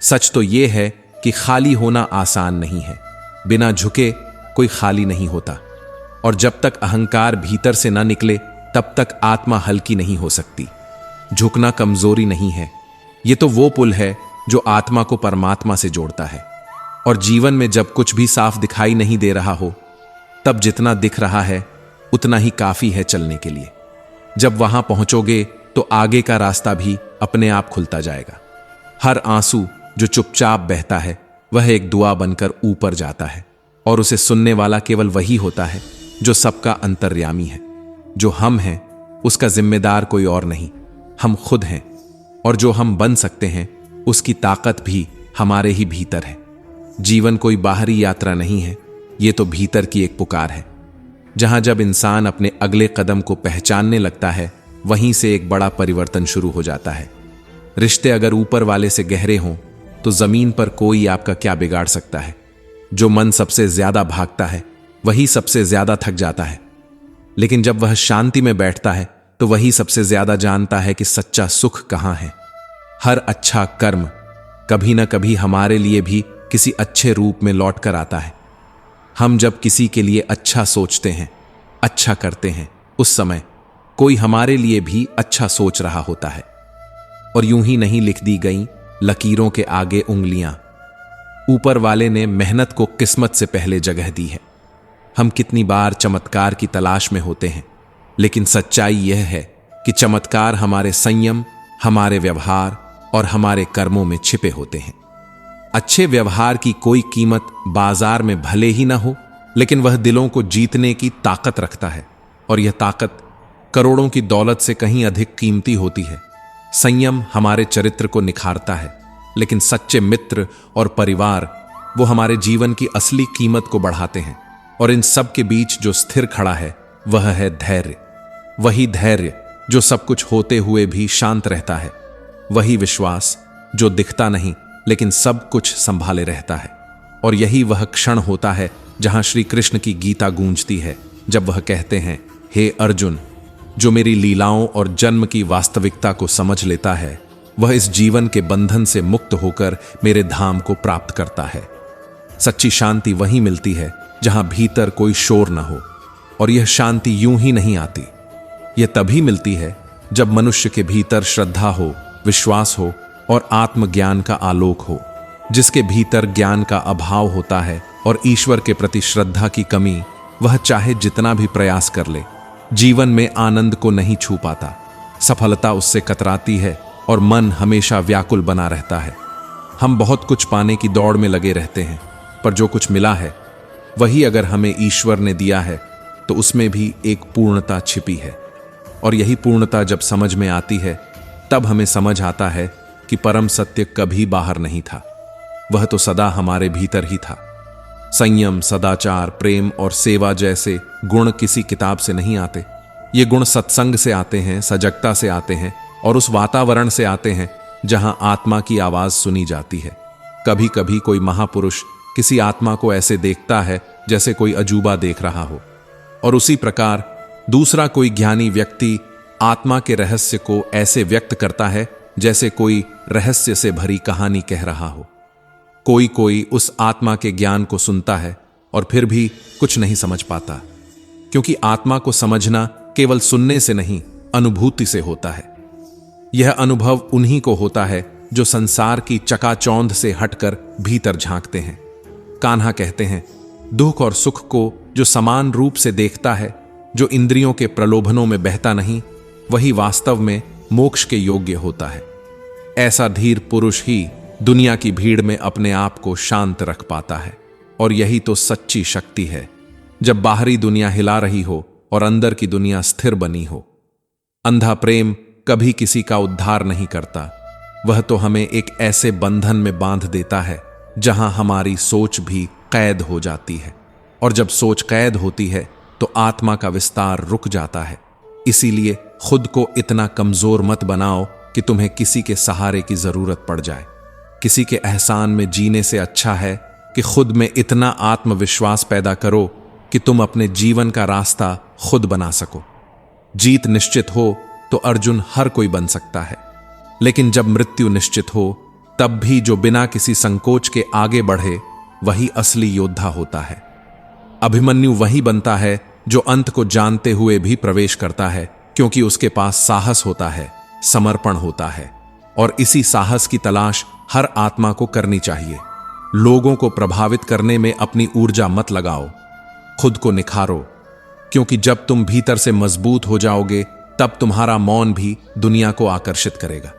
Speaker 1: सच तो यह है कि खाली होना आसान नहीं है। बिना झुके कोई खाली नहीं होता, और जब तक अहंकार भीतर से ना निकले तब तक आत्मा हल्की नहीं हो सकती। झुकना कमजोरी नहीं है, ये तो वो पुल है जो आत्मा को परमात्मा से जोड़ता है। और जीवन में जब कुछ भी साफ दिखाई नहीं दे रहा हो, तब जितना दिख रहा है उतना ही काफी है चलने के लिए। जब वहां पहुंचोगे तो आगे का रास्ता भी अपने आप खुलता जाएगा। हर आंसू जो चुपचाप बहता है वह एक दुआ बनकर ऊपर जाता है, और उसे सुनने वाला केवल वही होता है जो सबका अंतर्यामी है। जो हम हैं उसका जिम्मेदार कोई और नहीं, हम खुद हैं, और जो हम बन सकते हैं उसकी ताकत भी हमारे ही भीतर है। जीवन कोई बाहरी यात्रा नहीं है, ये तो भीतर की एक पुकार है। जहां जब इंसान अपने अगले कदम को पहचानने लगता है, वहीं से एक बड़ा परिवर्तन शुरू हो जाता है। रिश्ते अगर ऊपर वाले से गहरे हों तो जमीन पर कोई आपका क्या बिगाड़ सकता है। जो मन सबसे ज्यादा भागता है वही सबसे ज्यादा थक जाता है, लेकिन जब वह शांति में बैठता है तो वही सबसे ज्यादा जानता है कि सच्चा सुख कहां है। हर अच्छा कर्म कभी ना कभी हमारे लिए भी किसी अच्छे रूप में लौट कर आता है। हम जब किसी के लिए अच्छा सोचते हैं, अच्छा करते हैं, उस समय कोई हमारे लिए भी अच्छा सोच रहा होता है। और यूं ही नहीं लिख दी गई लकीरों के आगे उंगलियां। ऊपर वाले ने मेहनत को किस्मत से पहले जगह दी है। हम कितनी बार चमत्कार की तलाश में होते हैं, लेकिन सच्चाई यह है कि चमत्कार हमारे संयम, हमारे व्यवहार और हमारे कर्मों में छिपे होते हैं। अच्छे व्यवहार की कोई कीमत बाजार में भले ही ना हो, लेकिन वह दिलों को जीतने की ताकत रखता है, और यह ताकत करोड़ों की दौलत से कहीं अधिक कीमती होती है। संयम हमारे चरित्र को निखारता है, लेकिन सच्चे मित्र और परिवार वो हमारे जीवन की असली कीमत को बढ़ाते हैं। और इन सब के बीच जो स्थिर खड़ा है वह है धैर्य। वही धैर्य जो सब कुछ होते हुए भी शांत रहता है। वही विश्वास जो दिखता नहीं लेकिन सब कुछ संभाले रहता है। और यही वह क्षण होता है जहां श्री कृष्ण की गीता गूंजती है, जब वह कहते हैं, हे अर्जुन, जो मेरी लीलाओं और जन्म की वास्तविकता को समझ लेता है वह इस जीवन के बंधन से मुक्त होकर मेरे धाम को प्राप्त करता है। सच्ची शांति वहीं मिलती है जहां भीतर कोई शोर न हो, और यह शांति यूं ही नहीं आती। यह तभी मिलती है जब मनुष्य के भीतर श्रद्धा हो, विश्वास हो और आत्मज्ञान का आलोक हो। जिसके भीतर ज्ञान का अभाव होता है और ईश्वर के प्रति श्रद्धा की कमी, वह चाहे जितना भी प्रयास कर ले, जीवन में आनंद को नहीं छू पाता। सफलता उससे कतराती है और मन हमेशा व्याकुल बना रहता है। हम बहुत कुछ पाने की दौड़ में लगे रहते हैं, पर जो कुछ मिला है वही अगर हमें ईश्वर ने दिया है तो उसमें भी एक पूर्णता छिपी है। और यही पूर्णता जब समझ में आती है तब हमें समझ आता है कि परम सत्य कभी बाहर नहीं था, वह तो सदा हमारे भीतर ही था। संयम, सदाचार, प्रेम और सेवा जैसे गुण किसी किताब से नहीं आते। ये गुण सत्संग से आते हैं, सजगता से आते हैं और उस वातावरण से आते हैं जहां आत्मा की आवाज सुनी जाती है। कभी कभी कोई महापुरुष किसी आत्मा को ऐसे देखता है जैसे कोई अजूबा देख रहा हो, और उसी प्रकार दूसरा कोई ज्ञानी व्यक्ति आत्मा के रहस्य को ऐसे व्यक्त करता है जैसे कोई रहस्य से भरी कहानी कह रहा हो। कोई कोई उस आत्मा के ज्ञान को सुनता है और फिर भी कुछ नहीं समझ पाता, क्योंकि आत्मा को समझना केवल सुनने से नहीं, अनुभूति से होता है। यह अनुभव उन्हीं को होता है जो संसार की चकाचौंध से हटकर भीतर झांकते हैं। कान्हा कहते हैं, दुख और सुख को जो समान रूप से देखता है जो इंद्रियों के प्रलोभनों में बहता नहीं, वही वास्तव में मोक्ष के योग्य होता है। ऐसा धीर पुरुष ही दुनिया की भीड़ में अपने आप को शांत रख पाता है। और यही तो सच्ची शक्ति है, जब बाहरी दुनिया हिला रही हो और अंदर की दुनिया स्थिर बनी हो। अंधा प्रेम कभी किसी का उद्धार नहीं करता, वह तो हमें एक ऐसे बंधन में बांध देता है जहां हमारी सोच भी कैद हो जाती है। और जब सोच कैद होती है तो आत्मा का विस्तार रुक जाता है। इसीलिए खुद को इतना कमजोर मत बनाओ कि तुम्हें किसी के सहारे की जरूरत पड़ जाए। किसी के एहसान में जीने से अच्छा है कि खुद में इतना आत्मविश्वास पैदा करो कि तुम अपने जीवन का रास्ता खुद बना सको। जीत निश्चित हो तो अर्जुन हर कोई बन सकता है, लेकिन जब मृत्यु निश्चित हो तब भी जो बिना किसी संकोच के आगे बढ़े वही असली योद्धा होता है। अभिमन्यु वही बनता है जो अंत को जानते हुए भी प्रवेश करता है, क्योंकि उसके पास साहस होता है, समर्पण होता है। और इसी साहस की तलाश हर आत्मा को करनी चाहिए। लोगों को प्रभावित करने में अपनी ऊर्जा मत लगाओ, खुद को निखारो, क्योंकि जब तुम भीतर से मजबूत हो जाओगे तब तुम्हारा मौन भी दुनिया को आकर्षित करेगा।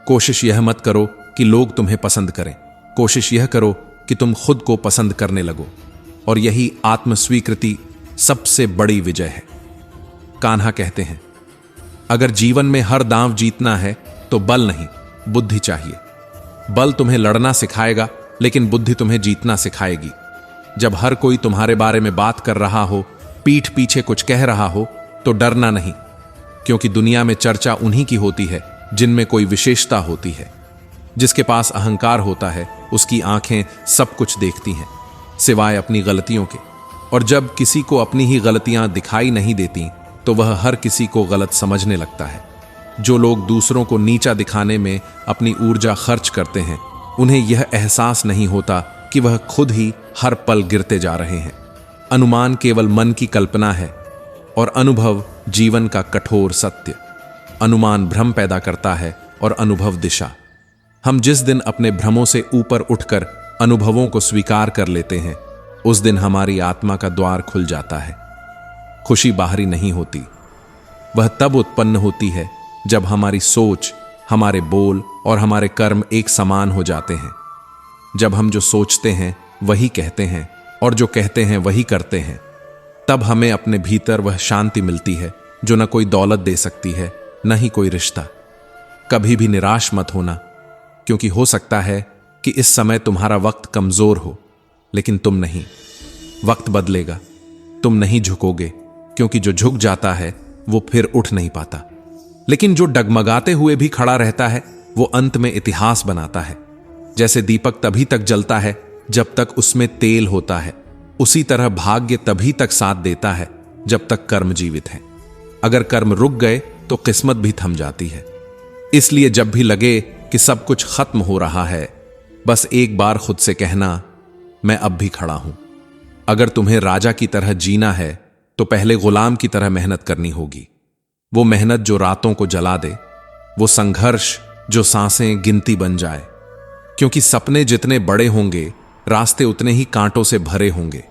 Speaker 1: कोशिश यह मत करो कि लोग तुम्हें पसंद करें, कोशिश यह करो कि तुम खुद को पसंद करने लगो। और यही आत्मस्वीकृति सबसे बड़ी विजय है। कान्हा कहते हैं, अगर जीवन में हर दांव जीतना है तो बल नहीं, बुद्धि चाहिए। बल तुम्हें लड़ना सिखाएगा, लेकिन बुद्धि तुम्हें जीतना सिखाएगी। जब हर कोई तुम्हारे बारे में बात कर रहा हो, पीठ पीछे कुछ कह रहा हो, तो डरना नहीं, क्योंकि दुनिया में चर्चा उन्हीं की होती है जिनमें कोई विशेषता होती है। जिसके पास अहंकार होता है उसकी आंखें सब कुछ देखती हैं सिवाय अपनी गलतियों के। और जब किसी को अपनी ही गलतियां दिखाई नहीं देती तो वह हर किसी को गलत समझने लगता है। जो लोग दूसरों को नीचा दिखाने में अपनी ऊर्जा खर्च करते हैं, उन्हें यह एहसास नहीं होता कि वह खुद ही हर पल गिरते जा रहे हैं। अनुमान केवल मन की कल्पना है और अनुभव जीवन का कठोर सत्य। अनुमान भ्रम पैदा करता है और अनुभव दिशा। हम जिस दिन अपने भ्रमों से ऊपर उठकर अनुभवों को स्वीकार कर लेते हैं, उस दिन हमारी आत्मा का द्वार खुल जाता है। खुशी बाहरी नहीं होती, वह तब उत्पन्न होती है जब हमारी सोच, हमारे बोल और हमारे कर्म एक समान हो जाते हैं। जब हम जो सोचते हैं वही कहते हैं और जो कहते हैं वही करते हैं, तब हमें अपने भीतर वह शांति मिलती है जो न कोई दौलत दे सकती है, न ही कोई रिश्ता। कभी भी निराश मत होना, क्योंकि हो सकता है कि इस समय तुम्हारा वक्त कमजोर हो, लेकिन तुम नहीं। वक्त बदलेगा, तुम नहीं झुकोगे, क्योंकि जो झुक जाता है वो फिर उठ नहीं पाता। लेकिन जो डगमगाते हुए भी खड़ा रहता है वो अंत में इतिहास बनाता है। जैसे दीपक तभी तक जलता है जब तक उसमें तेल होता है, उसी तरह भाग्य तभी तक साथ देता है जब तक कर्म जीवित है। अगर कर्म रुक गए तो किस्मत भी थम जाती है। इसलिए जब भी लगे कि सब कुछ खत्म हो रहा है, बस एक बार खुद से कहना, मैं अब भी खड़ा हूं। अगर तुम्हें राजा की तरह जीना है तो पहले गुलाम की तरह मेहनत करनी होगी। वो मेहनत जो रातों को जला दे, वो संघर्ष जो सांसें गिनती बन जाए। क्योंकि सपने जितने बड़े होंगे, रास्ते उतने ही कांटों से भरे होंगे।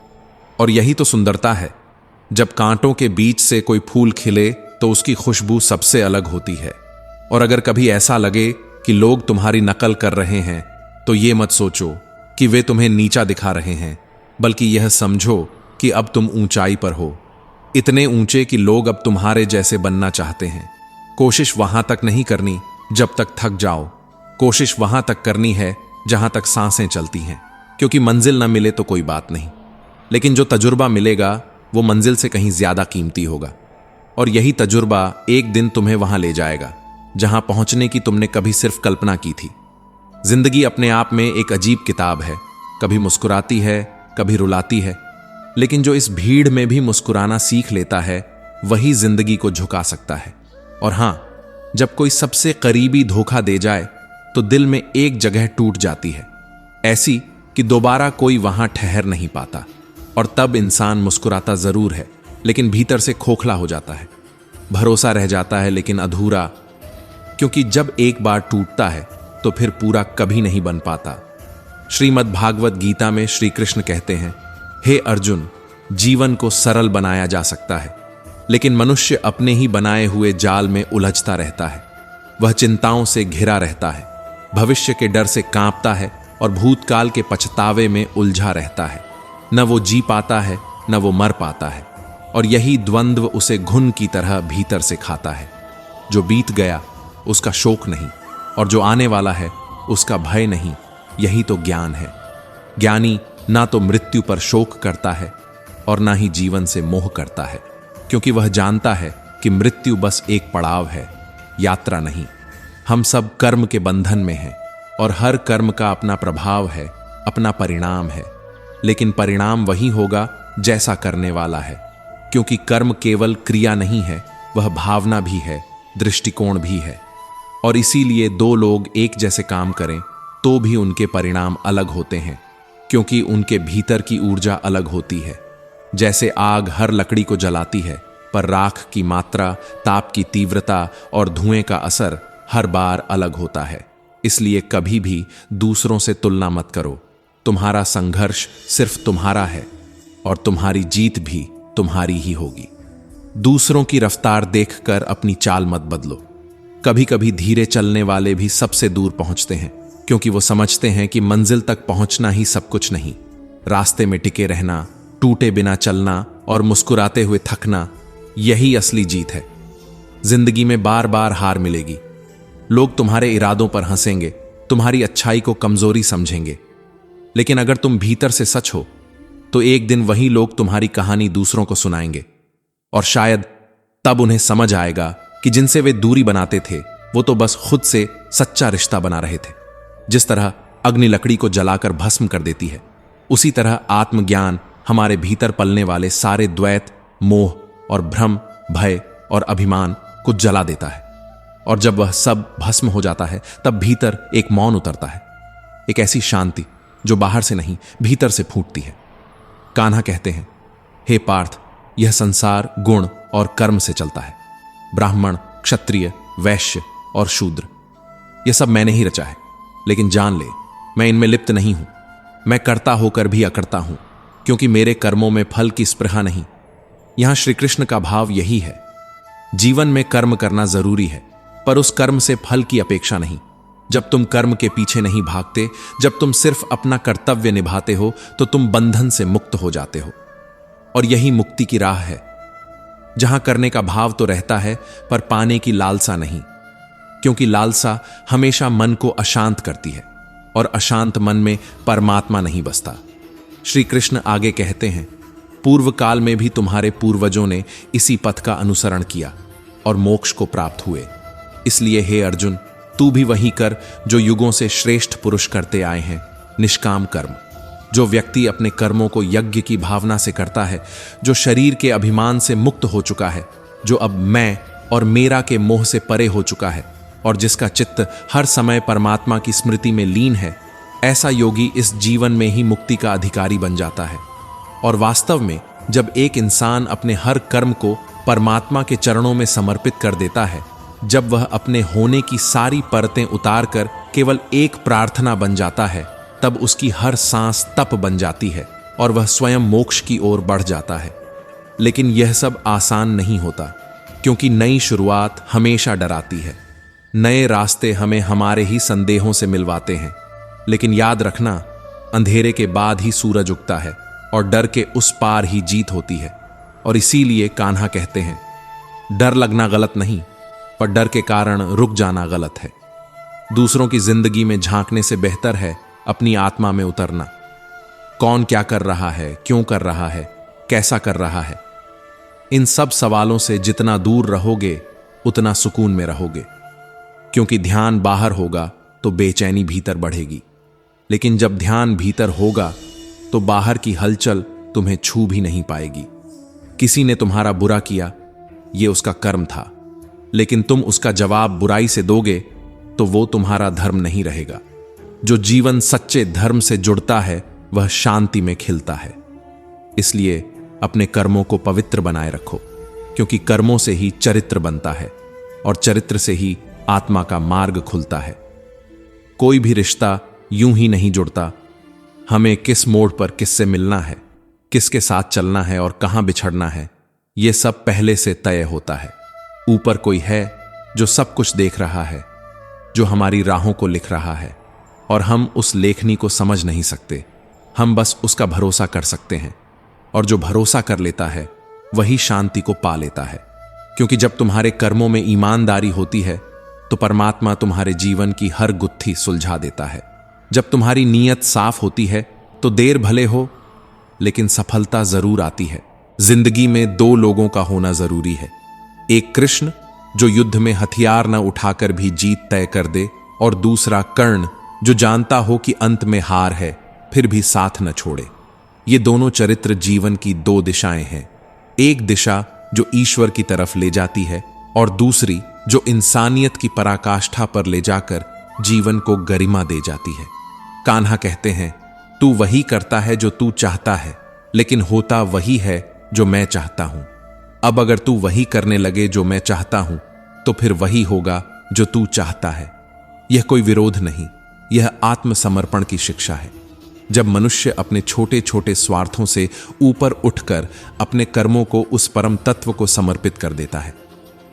Speaker 1: और यही तो सुंदरता है, जब कांटों के बीच से कोई फूल खिले तो उसकी खुशबू सबसे अलग होती है। और अगर कभी ऐसा लगे कि लोग तुम्हारी नकल कर रहे हैं, तो ये मत सोचो कि वे तुम्हें नीचा दिखा रहे हैं, बल्कि यह समझो कि अब तुम ऊंचाई पर हो, इतने ऊंचे कि लोग अब तुम्हारे जैसे बनना चाहते हैं। कोशिश वहां तक नहीं करनी जब तक थक जाओ, कोशिश वहां तक करनी है जहां तक सांसें चलती हैं। क्योंकि मंजिल न मिले तो कोई बात नहीं, लेकिन जो तजुर्बा मिलेगा वो मंजिल से कहीं ज्यादा कीमती होगा। और यही तजुर्बा एक दिन तुम्हें वहां ले जाएगा जहां पहुंचने की तुमने कभी सिर्फ कल्पना की थी। जिंदगी अपने आप में एक अजीब किताब है, कभी मुस्कुराती है, कभी रुलाती है, लेकिन जो इस भीड़ में भी मुस्कुराना सीख लेता है वही जिंदगी को झुका सकता है। और हां, जब कोई सबसे करीबी धोखा दे जाए तो दिल में एक जगह टूट जाती है, ऐसी कि दोबारा कोई वहां ठहर नहीं पाता। और तब इंसान मुस्कुराता जरूर है, लेकिन भीतर से खोखला हो जाता है। भरोसा रह जाता है लेकिन अधूरा, क्योंकि जब एक बार टूटता है तो फिर पूरा कभी नहीं बन पाता। श्रीमद् भागवत गीता में श्री कृष्ण कहते हैं, हे अर्जुन, जीवन को सरल बनाया जा सकता है, लेकिन मनुष्य अपने ही बनाए हुए जाल में उलझता रहता है। वह चिंताओं से घिरा रहता है, भविष्य के डर से कांपता है और भूतकाल के पछतावे में उलझा रहता है। न वो जी पाता है, न वो मर पाता है, और यही द्वंद्व उसे घुन की तरह भीतर से खाता है। जो बीत गया उसका शोक नहीं, और जो आने वाला है उसका भय नहीं। यही तो ज्ञान है। ज्ञानी ना तो मृत्यु पर शोक करता है और ना ही जीवन से मोह करता है, क्योंकि वह जानता है कि मृत्यु बस एक पड़ाव है, यात्रा नहीं। हम सब कर्म के बंधन में हैं और हर कर्म का अपना प्रभाव है, अपना परिणाम है। लेकिन परिणाम वही होगा जैसा करने वाला है, क्योंकि कर्म केवल क्रिया नहीं है, वह भावना भी है, दृष्टिकोण भी है। और इसीलिए दो लोग एक जैसे काम करें तो भी उनके परिणाम अलग होते हैं, क्योंकि उनके भीतर की ऊर्जा अलग होती है। जैसे आग हर लकड़ी को जलाती है, पर राख की मात्रा, ताप की तीव्रता और धुएं का असर हर बार अलग होता है। इसलिए कभी भी दूसरों से तुलना मत करो। तुम्हारा संघर्ष सिर्फ तुम्हारा है और तुम्हारी जीत भी तुम्हारी ही होगी। दूसरों की रफ्तार देखकर अपनी चाल मत बदलो। कभी कभी धीरे चलने वाले भी सबसे दूर पहुंचते हैं, क्योंकि वो समझते हैं कि मंजिल तक पहुंचना ही सब कुछ नहीं। रास्ते में टिके रहना, टूटे बिना चलना और मुस्कुराते हुए थकना, यही असली जीत है। जिंदगी में बार बार हार मिलेगी। लोग तुम्हारे इरादों पर हंसेंगे, तुम्हारी अच्छाई को कमजोरी समझेंगे। लेकिन अगर तुम भीतर से सच हो तो एक दिन वही लोग तुम्हारी कहानी दूसरों को सुनाएंगे, और शायद तब उन्हें समझ आएगा कि जिनसे वे दूरी बनाते थे वो तो बस खुद से सच्चा रिश्ता बना रहे थे। जिस तरह अग्नि लकड़ी को जलाकर भस्म कर देती है, उसी तरह आत्मज्ञान हमारे भीतर पलने वाले सारे द्वैत, मोह और भ्रम, भय और अभिमान को जला देता है। और जब वह सब भस्म हो जाता है, तब भीतर एक मौन उतरता है, एक ऐसी शांति जो बाहर से नहीं भीतर से फूटती है। कान्हा कहते हैं, हे पार्थ, यह संसार गुण और कर्म से चलता है। ब्राह्मण, क्षत्रिय, वैश्य और शूद्र, यह सब मैंने ही रचा है। लेकिन जान ले, मैं इनमें लिप्त नहीं हूं। मैं कर्ता होकर भी अकर्ता हूं, क्योंकि मेरे कर्मों में फल की स्पृहा नहीं। यहां श्री कृष्ण का भाव यही है। जीवन में कर्म करना जरूरी है, पर उस कर्म से फल की अपेक्षा नहीं। जब तुम कर्म के पीछे नहीं भागते, जब तुम सिर्फ अपना कर्तव्य निभाते हो, तो तुम बंधन से मुक्त हो जाते हो। और यही मुक्ति की राह है, जहां करने का भाव तो रहता है, पर पाने की लालसा नहीं। क्योंकि लालसा हमेशा मन को अशांत करती है, और अशांत मन में परमात्मा नहीं बसता। श्री कृष्ण आगे कहते हैं, पूर्व काल में भी तुम्हारे पूर्वजों ने इसी पथ का अनुसरण किया और मोक्ष को प्राप्त हुए। इसलिए हे अर्जुन, तू भी वही कर जो युगों से श्रेष्ठ पुरुष करते आए हैं, निष्काम कर्म। जो व्यक्ति अपने कर्मों को यज्ञ की भावना से करता है, जो शरीर के अभिमान से मुक्त हो चुका है, जो अब मैं और मेरा के मोह से परे हो चुका है, और जिसका चित्त हर समय परमात्मा की स्मृति में लीन है, ऐसा योगी इस जीवन में ही मुक्ति का अधिकारी बन जाता है। और वास्तव में जब एक इंसान अपने हर कर्म को परमात्मा के चरणों में समर्पित कर देता है, जब वह अपने होने की सारी परतें उतार कर केवल एक प्रार्थना बन जाता है, तब उसकी हर सांस तप बन जाती है और वह स्वयं मोक्ष की ओर बढ़ जाता है। लेकिन यह सब आसान नहीं होता, क्योंकि नई शुरुआत हमेशा डराती है। नए रास्ते हमें हमारे ही संदेहों से मिलवाते हैं। लेकिन याद रखना, अंधेरे के बाद ही सूरज उगता है और डर के उस पार ही जीत होती है। और इसीलिए कान्हा कहते हैं, डर लगना गलत नहीं, पर डर के कारण रुक जाना गलत है। दूसरों की जिंदगी में झांकने से बेहतर है अपनी आत्मा में उतरना। कौन क्या कर रहा है, क्यों कर रहा है, कैसा कर रहा है, इन सब सवालों से जितना दूर रहोगे उतना सुकून में रहोगे। क्योंकि ध्यान बाहर होगा तो बेचैनी भीतर बढ़ेगी, लेकिन जब ध्यान भीतर होगा तो बाहर की हलचल तुम्हें छू भी नहीं पाएगी। किसी ने तुम्हारा बुरा किया, यह उसका कर्म था, लेकिन तुम उसका जवाब बुराई से दोगे तो वो तुम्हारा धर्म नहीं रहेगा। जो जीवन सच्चे धर्म से जुड़ता है वह शांति में खिलता है। इसलिए अपने कर्मों को पवित्र बनाए रखो, क्योंकि कर्मों से ही चरित्र बनता है और चरित्र से ही आत्मा का मार्ग खुलता है। कोई भी रिश्ता यूं ही नहीं जुड़ता। हमें किस मोड़ पर किससे मिलना है, किसके साथ चलना है और कहां बिछड़ना है, ये सब पहले से तय होता है। ऊपर कोई है जो सब कुछ देख रहा है, जो हमारी राहों को लिख रहा है, और हम उस लेखनी को समझ नहीं सकते। हम बस उसका भरोसा कर सकते हैं, और जो भरोसा कर लेता है वही शांति को पा लेता है। क्योंकि जब तुम्हारे कर्मों में ईमानदारी होती है तो परमात्मा तुम्हारे जीवन की हर गुत्थी सुलझा देता है। जब तुम्हारी नीयत साफ होती है तो देर भले हो, लेकिन सफलता जरूर आती है। जिंदगी में दो लोगों का होना जरूरी है, एक कृष्ण जो युद्ध में हथियार न उठाकर भी जीत तय कर दे, और दूसरा कर्ण जो जानता हो कि अंत में हार है फिर भी साथ न छोड़े। ये दोनों चरित्र जीवन की दो दिशाएं हैं, एक दिशा जो ईश्वर की तरफ ले जाती है और दूसरी जो इंसानियत की पराकाष्ठा पर ले जाकर जीवन को गरिमा दे जाती है। कान्हा कहते हैं, तू वही करता है जो तू चाहता है, लेकिन होता वही है जो मैं चाहता हूं। अब अगर तू वही करने लगे जो मैं चाहता हूं तो फिर वही होगा जो तू चाहता है। यह कोई विरोध नहीं, यह आत्मसमर्पण की शिक्षा है। जब मनुष्य अपने छोटे छोटे स्वार्थों से ऊपर उठकर अपने कर्मों को उस परम तत्व को समर्पित कर देता है,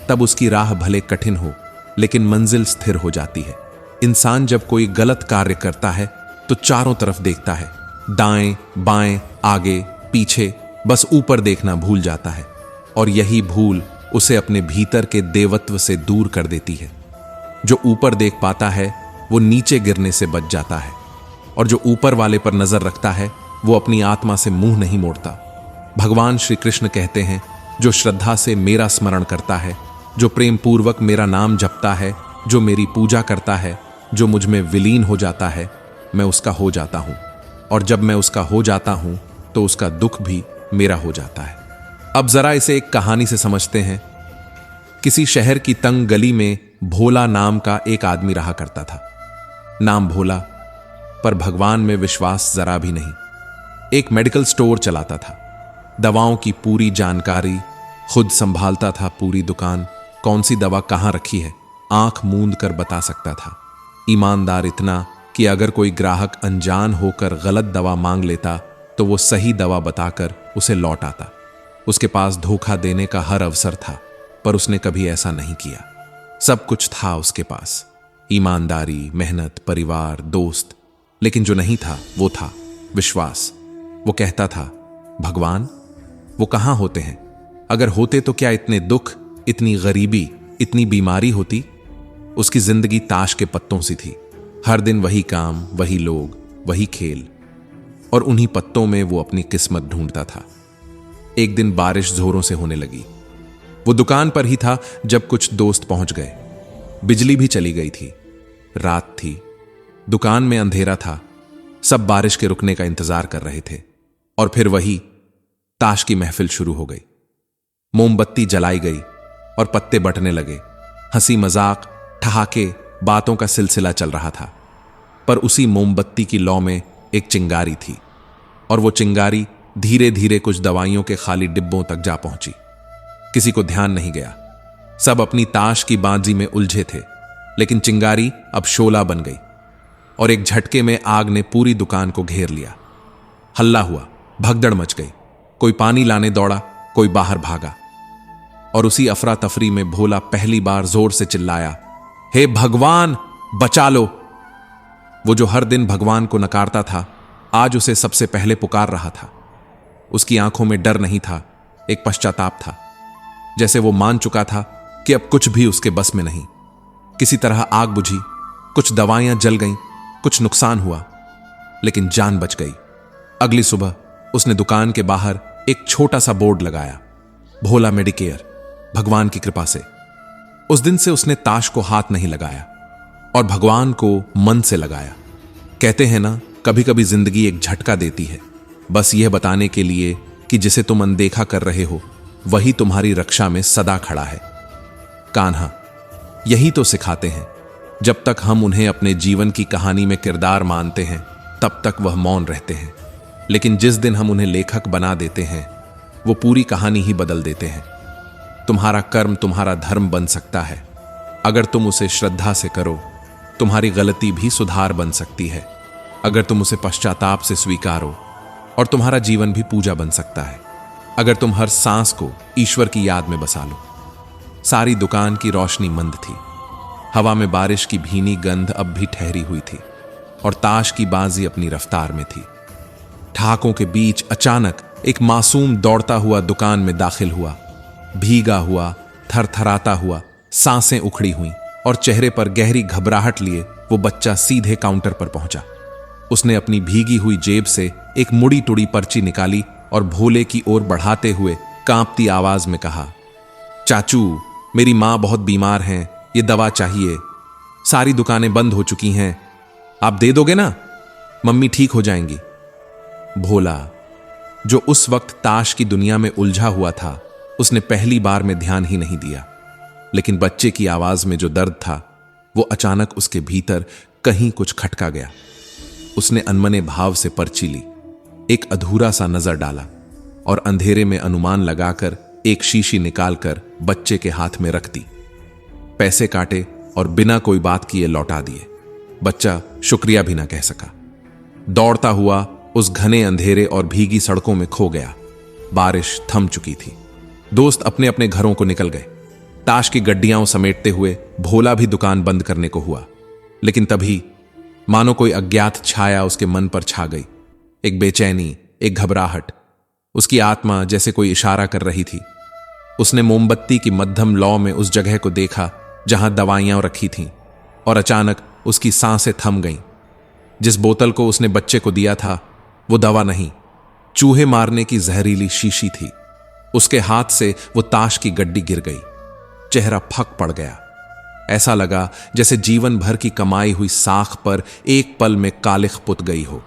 Speaker 1: तब उसकी राह भले कठिन हो लेकिन मंजिल स्थिर हो जाती है। इंसान जब कोई गलत कार्य करता है तो चारों तरफ देखता है, दाएं बाएं आगे पीछे, बस ऊपर देखना भूल जाता है, और यही भूल उसे अपने भीतर के देवत्व से दूर कर देती है। जो ऊपर देख पाता है वो नीचे गिरने से बच जाता है, और जो ऊपर वाले पर नजर रखता है वो अपनी आत्मा से मुंह नहीं मोड़ता। भगवान श्री कृष्ण कहते हैं, जो श्रद्धा से मेरा स्मरण करता है, जो प्रेम पूर्वक मेरा नाम जपता है, जो मेरी पूजा करता है, जो मुझ में विलीन हो जाता है, मैं उसका हो जाता हूं, और जब मैं उसका हो जाता हूं तो उसका दुख भी मेरा हो जाता है। अब जरा इसे एक कहानी से समझते हैं। किसी शहर की तंग गली में भोला नाम का एक आदमी रहा करता था। नाम भोला, पर भगवान में विश्वास जरा भी नहीं। एक मेडिकल स्टोर चलाता था, दवाओं की पूरी जानकारी, खुद संभालता था पूरी दुकान, कौन सी दवा कहां रखी है आंख मूंद कर बता सकता था। ईमानदार इतना कि अगर कोई ग्राहक अनजान होकर गलत दवा मांग लेता तो वो सही दवा बताकर उसे लौट आता। उसके पास धोखा देने का हर अवसर था, पर उसने कभी ऐसा नहीं किया। सब कुछ था उसके पास, ईमानदारी, मेहनत, परिवार, दोस्त, लेकिन जो नहीं था वो था विश्वास। वो कहता था, भगवान वो कहां होते हैं? अगर होते तो क्या इतने दुख, इतनी गरीबी, इतनी बीमारी होती? उसकी जिंदगी ताश के पत्तों सी थी। हर दिन वही काम, वही लोग, वही खेल, और उन्हीं पत्तों में वो अपनी किस्मत ढूंढता था। एक दिन बारिश जोरों से होने लगी। वो दुकान पर ही था जब कुछ दोस्त पहुंच गए। बिजली भी चली गई थी, रात थी, दुकान में अंधेरा था। सब बारिश के रुकने का इंतजार कर रहे थे, और फिर वही ताश की महफिल शुरू हो गई। मोमबत्ती जलाई गई और पत्ते बंटने लगे। हंसी मजाक, ठहाके, बातों का सिलसिला चल रहा था। पर उसी मोमबत्ती की लौ में एक चिंगारी थी, और वो चिंगारी धीरे धीरे कुछ दवाइयों के खाली डिब्बों तक जा पहुंची। किसी को ध्यान नहीं गया, सब अपनी ताश की बाजी में उलझे थे। लेकिन चिंगारी अब शोला बन गई, और एक झटके में आग ने पूरी दुकान को घेर लिया। हल्ला हुआ, भगदड़ मच गई। कोई पानी लाने दौड़ा, कोई बाहर भागा, और उसी अफरा तफरी में भोला पहली बार जोर से चिल्लाया, हे भगवान बचा लो। वो जो हर दिन भगवान को नकारता था, आज उसे सबसे पहले पुकार रहा था। उसकी आंखों में डर नहीं था, एक पश्चाताप था, जैसे वो मान चुका था कि अब कुछ भी उसके बस में नहीं। किसी तरह आग बुझी, कुछ दवाइयां जल गईं, कुछ नुकसान हुआ, लेकिन जान बच गई। अगली सुबह उसने दुकान के बाहर एक छोटा सा बोर्ड लगाया, भोला मेडिकेयर, भगवान की कृपा से। उस दिन से उसने ताश को हाथ नहीं लगाया और भगवान को मन से लगाया। कहते हैं ना, कभी कभी जिंदगी एक झटका देती है, बस यह बताने के लिए कि जिसे तुम अनदेखा कर रहे हो वही तुम्हारी रक्षा में सदा खड़ा है। कान्हा यही तो सिखाते हैं। जब तक हम उन्हें अपने जीवन की कहानी में किरदार मानते हैं तब तक वह मौन रहते हैं, लेकिन जिस दिन हम उन्हें लेखक बना देते हैं वो पूरी कहानी ही बदल देते हैं। तुम्हारा कर्म तुम्हारा धर्म बन सकता है। अगर तुम उसे श्रद्धा से करो, तुम्हारी गलती भी सुधार बन सकती है। अगर तुम उसे पश्चाताप से स्वीकारो, और तुम्हारा जीवन भी पूजा बन सकता है। अगर तुम हर सांस को ईश्वर की याद में बसा लो। सारी दुकान की रोशनी मंद थी। हवा में बारिश की भीनी गंध अब भी ठहरी हुई थी और ताश की बाजी अपनी रफ्तार में थी। ठहाकों के बीच अचानक एक मासूम दौड़ता हुआ दुकान में दाखिल हुआ। भीगा हुआ, थरथराता हुआ, सांसें उखड़ी हुई और चेहरे पर गहरी घबराहट लिए वो बच्चा सीधे काउंटर पर पहुंचा। उसने अपनी भीगी हुई जेब से एक मुड़ी टुड़ी पर्ची निकाली और भोले की ओर बढ़ाते हुए कांपती आवाज में कहा, चाचू, मेरी मां बहुत बीमार हैं, ये दवा चाहिए। सारी दुकानें बंद हो चुकी हैं, आप दे दोगे ना? मम्मी ठीक हो जाएंगी। भोला, जो उस वक्त ताश की दुनिया में उलझा हुआ था, उसने पहली बार में ध्यान ही नहीं दिया, लेकिन बच्चे की आवाज में जो दर्द था वो अचानक उसके भीतर कहीं कुछ खटका गया। उसने अनमने भाव से पर्ची ली, एक अधूरा सा नजर डाला और अंधेरे में अनुमान लगाकर एक शीशी निकालकर बच्चे के हाथ में रख दी। पैसे काटे और बिना कोई बात किए लौटा दिए। बच्चा शुक्रिया भी ना कह सका। दौड़ता हुआ उस घने अंधेरे और भीगी सड़कों में खो गया। बारिश थम चुकी थी। दोस्त अपने अपने घरों को निकल गए। ताश की गड्डियां समेटते हुए भोला भी दुकान बंद करने को हुआ, लेकिन तभी मानो कोई अज्ञात छाया उसके मन पर छा गई। एक बेचैनी, एक घबराहट। उसकी आत्मा जैसे कोई इशारा कर रही थी। उसने मोमबत्ती की मध्यम लौ में उस जगह को देखा जहां दवाइयां रखी थीं, और अचानक उसकी सांसें थम गईं। जिस बोतल को उसने बच्चे को दिया था वो दवा नहीं, चूहे मारने की जहरीली शीशी थी। उसके हाथ से वो ताश की गड्डी गिर गई। चेहरा फक पड़ गया। ऐसा लगा जैसे जीवन भर की कमाई हुई साख पर एक पल में कालिख पुत गई हो।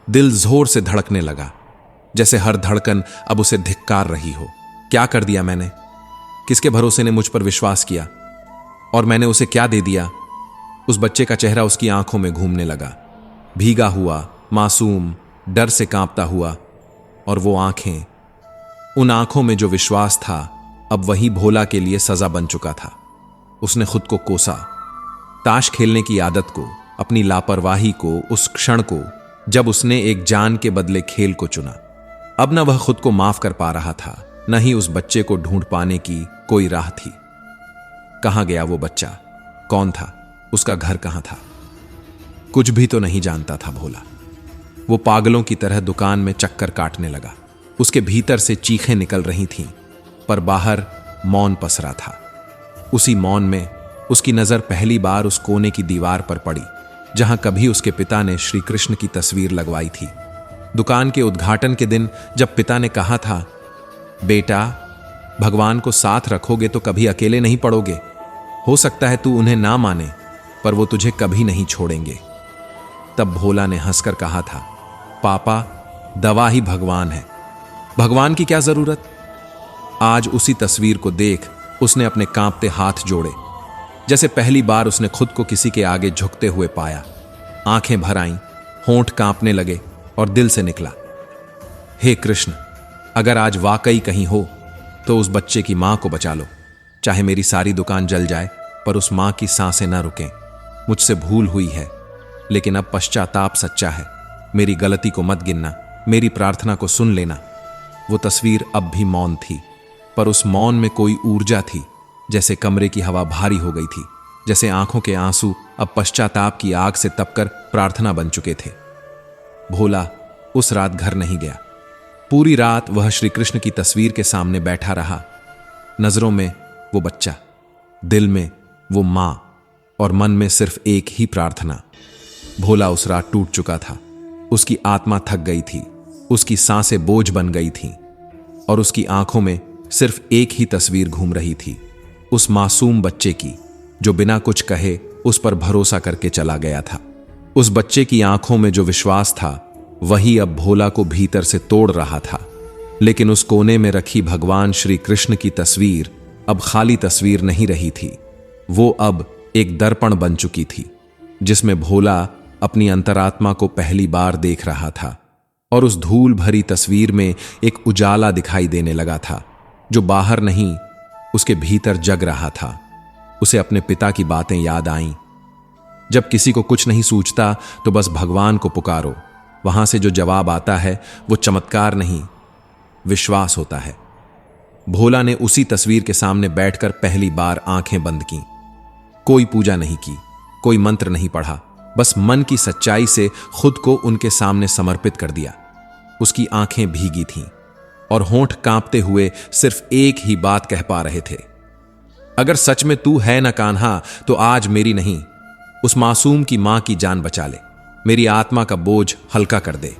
Speaker 1: दिल जोर से धड़कने लगा, जैसे हर धड़कन अब उसे धिक्कार रही हो। क्या कर दिया मैंने? किसके भरोसे ने मुझ पर विश्वास किया? और मैंने उसे क्या दे दिया? उस बच्चे का चेहरा उसकी आंखों में घूमने लगा, भीगा हुआ, मासूम, डर से कांपता हुआ। और वो आंखें, उन आंखों में जो विश्वास था, अब वही भोला के लिए सजा बन चुका था। उसने खुद को कोसा। ताश खेलने की आदत को, अपनी लापरवाही को, उस क्षण को जब उसने एक जान के बदले खेल को चुना। अब न वह खुद को माफ कर पा रहा था, न ही उस बच्चे को ढूंढ पाने की कोई राह थी। कहां गया वो बच्चा? कौन था? उसका घर कहां था? कुछ भी तो नहीं जानता था भोला। वो पागलों की तरह दुकान में चक्कर काटने लगा। उसके भीतर से चीखें निकल रही थीं, पर बाहर मौन पसरा था। उसी मौन में उसकी नजर पहली बार उस कोने की दीवार पर पड़ी जहां कभी उसके पिता ने श्री कृष्ण की तस्वीर लगवाई थी। दुकान के उद्घाटन के दिन जब पिता ने कहा था, बेटा, भगवान को साथ रखोगे तो कभी अकेले नहीं पड़ोगे। हो सकता है तू उन्हें ना माने, पर वो तुझे कभी नहीं छोड़ेंगे। तब भोला ने हंसकर कहा था, पापा, दवा ही भगवान है। भगवान की क्या जरूरत? आज उसी तस्वीर को देख उसने अपने कांपते हाथ जोड़े, जैसे पहली बार उसने खुद को किसी के आगे झुकते हुए पाया। आंखें भर आईं, होंठ कांपने लगे और दिल से निकला, हे कृष्ण, अगर आज वाकई कहीं हो तो उस बच्चे की मां को बचा लो। चाहे मेरी सारी दुकान जल जाए, पर उस मां की सांसें न रुकें। मुझसे भूल हुई है, लेकिन अब पश्चाताप सच्चा है। मेरी गलती को मत गिनना, मेरी प्रार्थना को सुन लेना। वो तस्वीर अब भी मौन थी, पर उस मौन में कोई ऊर्जा थी। जैसे कमरे की हवा भारी हो गई थी, जैसे आंखों के आंसू अब पश्चाताप की आग से तपकर प्रार्थना बन चुके थे। भोला उस रात घर नहीं गया। पूरी रात वह श्री कृष्ण की तस्वीर के सामने बैठा रहा। नजरों में वो बच्चा, दिल में वो मां, और मन में सिर्फ एक ही प्रार्थना। भोला उस रात टूट चुका था। उसकी आत्मा थक गई थी, उसकी सांसें बोझ बन गई थीं, और उसकी आंखों में सिर्फ एक ही तस्वीर घूम रही थी, उस मासूम बच्चे की जो बिना कुछ कहे उस पर भरोसा करके चला गया था। उस बच्चे की आंखों में जो विश्वास था, वही अब भोला को भीतर से तोड़ रहा था। लेकिन उस कोने में रखी भगवान श्री कृष्ण की तस्वीर अब खाली तस्वीर नहीं रही थी। वो अब एक दर्पण बन चुकी थी, जिसमें भोला अपनी अंतरात्मा को पहली बार देख रहा था। और उस धूल भरी तस्वीर में एक उजाला दिखाई देने लगा था, जो बाहर नहीं, उसके भीतर जग रहा था। उसे अपने पिता की बातें याद आईं। जब किसी को कुछ नहीं सूझता तो बस भगवान को पुकारो। वहां से जो जवाब आता है वो चमत्कार नहीं, विश्वास होता है। भोला ने उसी तस्वीर के सामने बैठकर पहली बार आंखें बंद की। कोई पूजा नहीं की, कोई मंत्र नहीं पढ़ा, बस मन की सच्चाई से खुद को उनके सामने समर्पित कर दिया। उसकी आंखें भीगी थीं और होंठ कांपते हुए सिर्फ एक ही बात कह पा रहे थे, अगर सच में तू है ना कान्हा, तो आज मेरी नहीं, उस मासूम की मां की जान बचा ले, मेरी आत्मा का बोझ हल्का कर दे।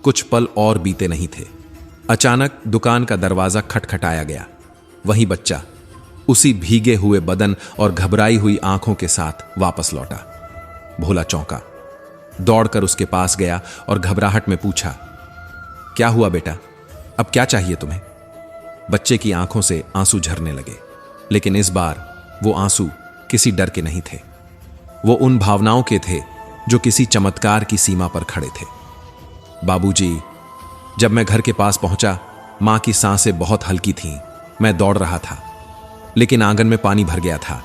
Speaker 1: कुछ पल और बीते नहीं थे, अचानक दुकान का दरवाजा खटखटाया गया। वही बच्चा उसी भीगे हुए बदन और घबराई हुई आंखों के साथ वापस लौटा। भोला चौंका, दौड़कर उसके पास गया और घबराहट में पूछा, क्या हुआ बेटा, अब क्या चाहिए तुम्हें? बच्चे की आंखों से आंसू झरने लगे, लेकिन इस बार वो आंसू किसी डर के नहीं थे। वो उन भावनाओं के थे जो किसी चमत्कार की सीमा पर खड़े थे। बाबूजी, जब मैं घर के पास पहुंचा, मां की सांसें बहुत हल्की थीं। मैं दौड़ रहा था, लेकिन आंगन में पानी भर गया था।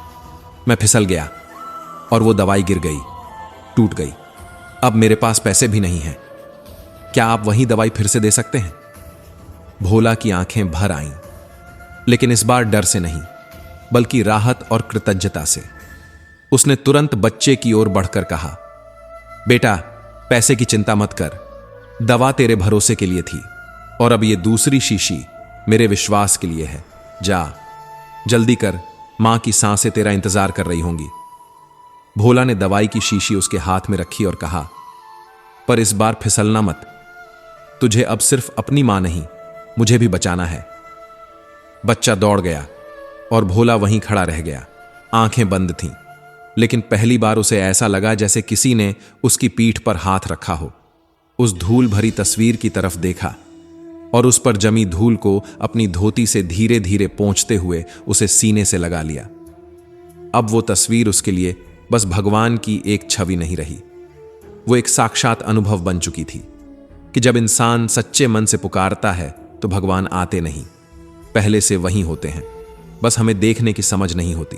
Speaker 1: मैं फिसल गया और वो दवाई गिर गई, टूट गई। अब मेरे पास पैसे भी नहीं हैं। क्या आप वही दवाई फिर से दे सकते हैं? भोला की आंखें भर आईं, लेकिन इस बार डर से नहीं, बल्कि राहत और कृतज्ञता से। उसने तुरंत बच्चे की ओर बढ़कर कहा, बेटा, पैसे की चिंता मत कर, दवा तेरे भरोसे के लिए थी और अब ये दूसरी शीशी मेरे विश्वास के लिए है। जा, जल्दी कर, मां की सांसें तेरा इंतजार कर रही होंगी। भोला ने दवाई की शीशी उसके हाथ में रखी और कहा, पर इस बार फिसलना मत, तुझे अब सिर्फ अपनी मां नहीं, मुझे भी बचाना है। बच्चा दौड़ गया और भोला वहीं खड़ा रह गया। आंखें बंद थीं, लेकिन पहली बार उसे ऐसा लगा जैसे किसी ने उसकी पीठ पर हाथ रखा हो। उस धूल भरी तस्वीर की तरफ देखा और उस पर जमी धूल को अपनी धोती से धीरे धीरे पोंछते हुए उसे सीने से लगा लिया। अब वो तस्वीर उसके लिए बस भगवान की एक छवि नहीं रही, वो एक साक्षात अनुभव बन चुकी थी कि जब इंसान सच्चे मन से पुकारता है तो भगवान आते नहीं, पहले से वहीं होते हैं, बस हमें देखने की समझ नहीं होती।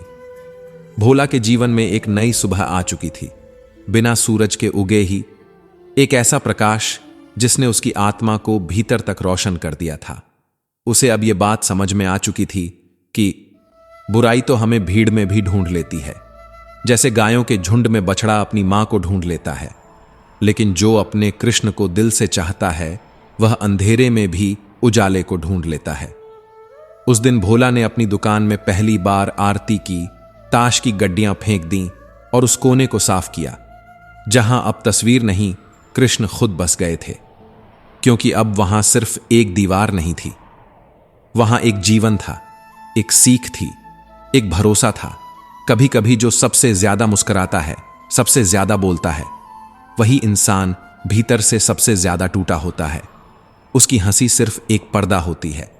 Speaker 1: भोला के जीवन में एक नई सुबह आ चुकी थी, बिना सूरज के उगे ही एक ऐसा प्रकाश जिसने उसकी आत्मा को भीतर तक रोशन कर दिया था। उसे अब यह बात समझ में आ चुकी थी कि बुराई तो हमें भीड़ में भी ढूंढ लेती है, जैसे गायों के झुंड में बछड़ा अपनी मां को ढूंढ लेता है, लेकिन जो अपने कृष्ण को दिल से चाहता है वह अंधेरे में भी उजाले को ढूंढ लेता है। उस दिन भोला ने अपनी दुकान में पहली बार आरती की, ताश की गड्डियां फेंक दी और उस कोने को साफ किया जहां अब तस्वीर नहीं, कृष्ण खुद बस गए थे। क्योंकि अब वहां सिर्फ एक दीवार नहीं थी, वहां एक जीवन था, एक सीख थी, एक भरोसा था। कभी कभी जो सबसे ज्यादा मुस्कुराता है, सबसे ज्यादा बोलता है, वही इंसान भीतर से सबसे ज्यादा टूटा होता है। उसकी हंसी सिर्फ एक पर्दा होती है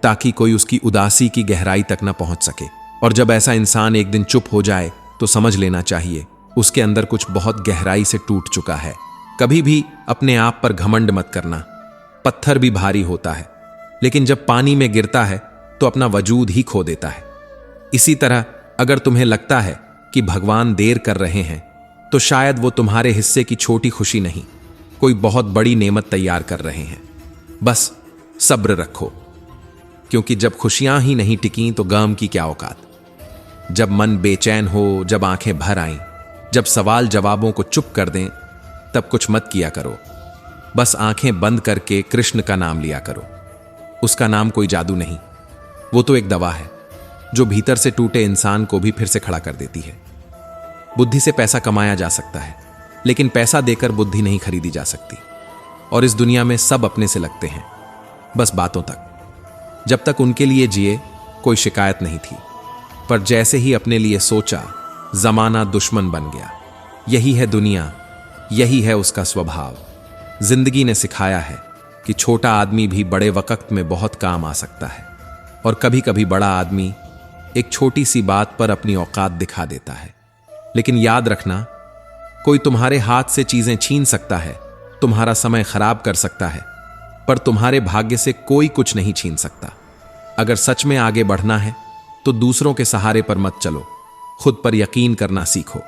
Speaker 1: ताकि कोई उसकी उदासी की गहराई तक न पहुंच सके। और जब ऐसा इंसान एक दिन चुप हो जाए तो समझ लेना चाहिए उसके अंदर कुछ बहुत गहराई से टूट चुका है। कभी भी अपने आप पर घमंड मत करना। पत्थर भी भारी होता है, लेकिन जब पानी में गिरता है तो अपना वजूद ही खो देता है। इसी तरह अगर तुम्हें लगता है कि भगवान देर कर रहे हैं, तो शायद वो तुम्हारे हिस्से की छोटी खुशी नहीं, कोई बहुत बड़ी नेमत तैयार कर रहे हैं। बस सब्र रखो, क्योंकि जब खुशियां ही नहीं टिकीं तो गम की क्या औकात। जब मन बेचैन हो, जब आंखें भर आईं, जब सवाल जवाबों को चुप कर दें, तब कुछ मत किया करो। बस आंखें बंद करके कृष्ण का नाम लिया करो। उसका नाम कोई जादू नहीं, वो तो एक दवा है जो भीतर से टूटे इंसान को भी फिर से खड़ा कर देती है। बुद्धि से पैसा कमाया जा सकता है, लेकिन पैसा देकर बुद्धि नहीं खरीदी जा सकती। और इस दुनिया में सब अपने से लगते हैं, बस बातों तक। जब तक उनके लिए जिए कोई शिकायत नहीं थी, पर जैसे ही अपने लिए सोचा, जमाना दुश्मन बन गया। यही है दुनिया, यही है उसका स्वभाव। जिंदगी ने सिखाया है कि छोटा आदमी भी बड़े वक्त में बहुत काम आ सकता है, और कभी कभी बड़ा आदमी एक छोटी सी बात पर अपनी औकात दिखा देता है। लेकिन याद रखना, कोई तुम्हारे हाथ से चीजें छीन सकता है, तुम्हारा समय खराब कर सकता है, पर तुम्हारे भाग्य से कोई कुछ नहीं छीन सकता। अगर सच में आगे बढ़ना है तो दूसरों के सहारे पर मत चलो, खुद पर यकीन करना सीखो।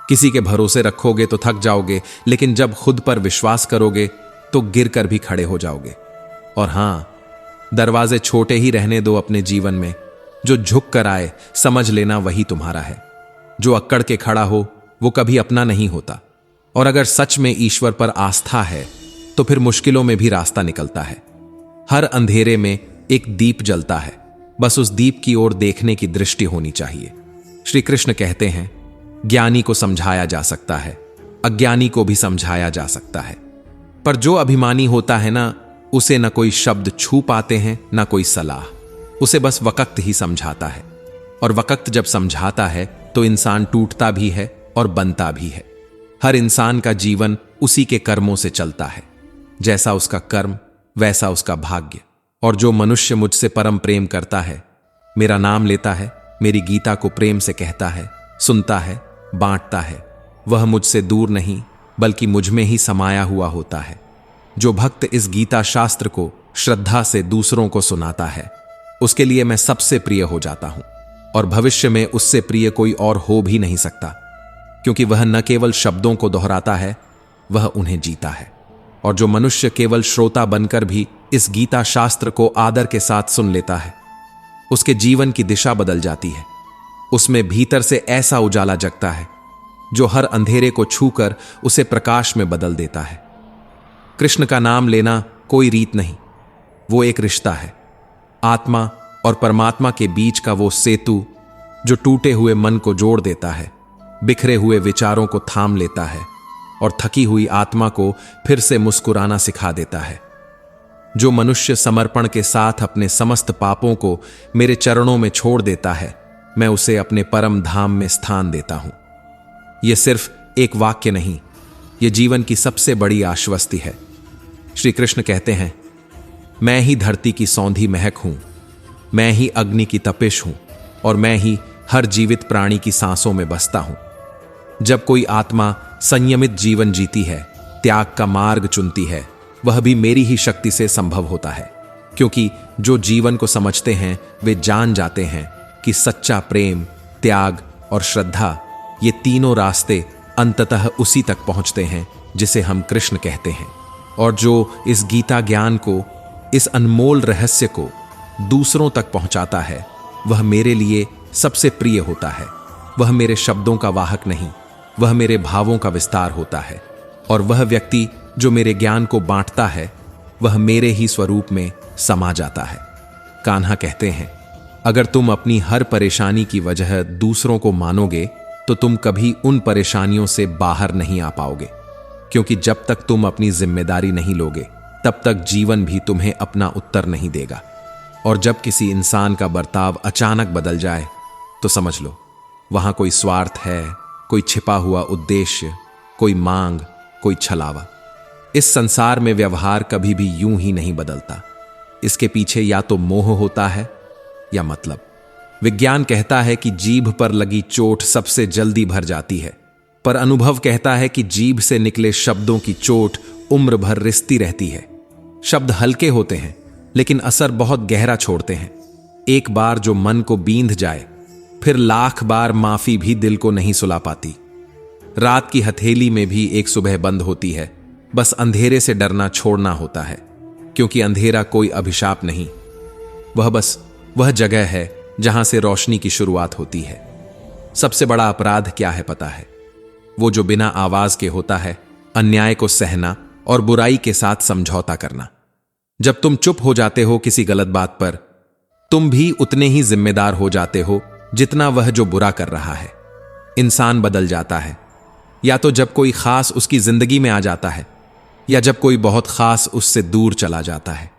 Speaker 1: किसी के भरोसे रखोगे तो थक जाओगे, लेकिन जब खुद पर विश्वास करोगे तो गिर कर भी खड़े हो जाओगे। और हां, दरवाजे छोटे ही रहने दो अपने जीवन में। जो झुक कर आए समझ लेना वही तुम्हारा है। जो अक्कड़ के खड़ा हो वो कभी अपना नहीं होता। और अगर सच में ईश्वर पर आस्था है तो फिर मुश्किलों में भी रास्ता निकलता है। हर अंधेरे में एक दीप जलता है, बस उस दीप की ओर देखने की दृष्टि होनी चाहिए। श्री कृष्ण कहते हैं, ज्ञानी को समझाया जा सकता है, अज्ञानी को भी समझाया जा सकता है, पर जो अभिमानी होता है ना, उसे न कोई शब्द छू पाते हैं न कोई सलाह। उसे बस वक्त ही समझाता है, और वक्त जब समझाता है तो इंसान टूटता भी है और बनता भी है। हर इंसान का जीवन उसी के कर्मों से चलता है। जैसा उसका कर्म वैसा उसका भाग्य। और जो मनुष्य मुझसे परम प्रेम करता है, मेरा नाम लेता है, मेरी गीता को प्रेम से कहता है, सुनता है, बांटता है, वह मुझसे दूर नहीं बल्कि मुझ में ही समाया हुआ होता है। जो भक्त इस गीता शास्त्र को श्रद्धा से दूसरों को सुनाता है, उसके लिए मैं सबसे प्रिय हो जाता हूं, और भविष्य में उससे प्रिय कोई और हो भी नहीं सकता, क्योंकि वह न केवल शब्दों को दोहराता है, वह उन्हें जीता है। और जो मनुष्य केवल श्रोता बनकर भी इस गीता शास्त्र को आदर के साथ सुन लेता है, उसके जीवन की दिशा बदल जाती है। उसमें भीतर से ऐसा उजाला जगता है जो हर अंधेरे को छूकर उसे प्रकाश में बदल देता है। कृष्ण का नाम लेना कोई रीत नहीं, वो एक रिश्ता है। आत्मा और परमात्मा के बीच का वो सेतु जो टूटे हुए मन को जोड़ देता है, बिखरे हुए विचारों को थाम लेता है और थकी हुई आत्मा को फिर से मुस्कुराना सिखा देता है। जो मनुष्य समर्पण के साथ अपने समस्त पापों को मेरे चरणों में छोड़ देता है, मैं उसे अपने परम धाम में स्थान देता हूं। यह सिर्फ एक वाक्य नहीं, यह जीवन की सबसे बड़ी आश्वस्ति है। श्री कृष्ण कहते हैं, मैं ही धरती की सौंधी महक हूं, मैं ही अग्नि की तपिश हूं, और मैं ही हर जीवित प्राणी की सांसों में बसता हूं। जब कोई आत्मा संयमित जीवन जीती है, त्याग का मार्ग चुनती है, वह भी मेरी ही शक्ति से संभव होता है। क्योंकि जो जीवन को समझते हैं वे जान जाते हैं कि सच्चा प्रेम, त्याग और श्रद्धा, ये तीनों रास्ते अंततः उसी तक पहुंचते हैं जिसे हम कृष्ण कहते हैं। और जो इस गीता ज्ञान को, इस अनमोल रहस्य को दूसरों तक पहुंचाता है, वह मेरे लिए सबसे प्रिय होता है। वह मेरे शब्दों का वाहक नहीं, वह मेरे भावों का विस्तार होता है। और वह व्यक्ति जो मेरे ज्ञान को बांटता है, वह मेरे ही स्वरूप में समा जाता है। कान्हा कहते हैं, अगर तुम अपनी हर परेशानी की वजह दूसरों को मानोगे तो तुम कभी उन परेशानियों से बाहर नहीं आ पाओगे, क्योंकि जब तक तुम अपनी जिम्मेदारी नहीं लोगे तब तक जीवन भी तुम्हें अपना उत्तर नहीं देगा। और जब किसी इंसान का बर्ताव अचानक बदल जाए तो समझ लो वहां कोई स्वार्थ है, कोई छिपा हुआ उद्देश्य, कोई मांग, कोई छलावा। इस संसार में व्यवहार कभी भी यूं ही नहीं बदलता। इसके पीछे या तो मोह होता है या मतलब। विज्ञान कहता है कि जीभ पर लगी चोट सबसे जल्दी भर जाती है, पर अनुभव कहता है कि जीभ से निकले शब्दों की चोट उम्र भर रिसती रहती है। शब्द हल्के होते हैं लेकिन असर बहुत गहरा छोड़ते हैं। एक बार जो मन को बींध जाए, फिर लाख बार माफी भी दिल को नहीं सुला पाती। रात की हथेली में भी एक सुबह बंद होती है, बस अंधेरे से डरना छोड़ना होता है, क्योंकि अंधेरा कोई अभिशाप नहीं, वह बस वह जगह है जहां से रोशनी की शुरुआत होती है। सबसे बड़ा अपराध क्या है पता है? वो जो बिना आवाज के होता है, अन्याय को सहना और बुराई के साथ समझौता करना। जब तुम चुप हो जाते हो किसी गलत बात पर, तुम भी उतने ही जिम्मेदार हो जाते हो जितना वह जो बुरा कर रहा है। इंसान बदल जाता है या तो जब कोई खास उसकी जिंदगी में आ जाता है, या जब कोई बहुत खास उससे दूर चला जाता है।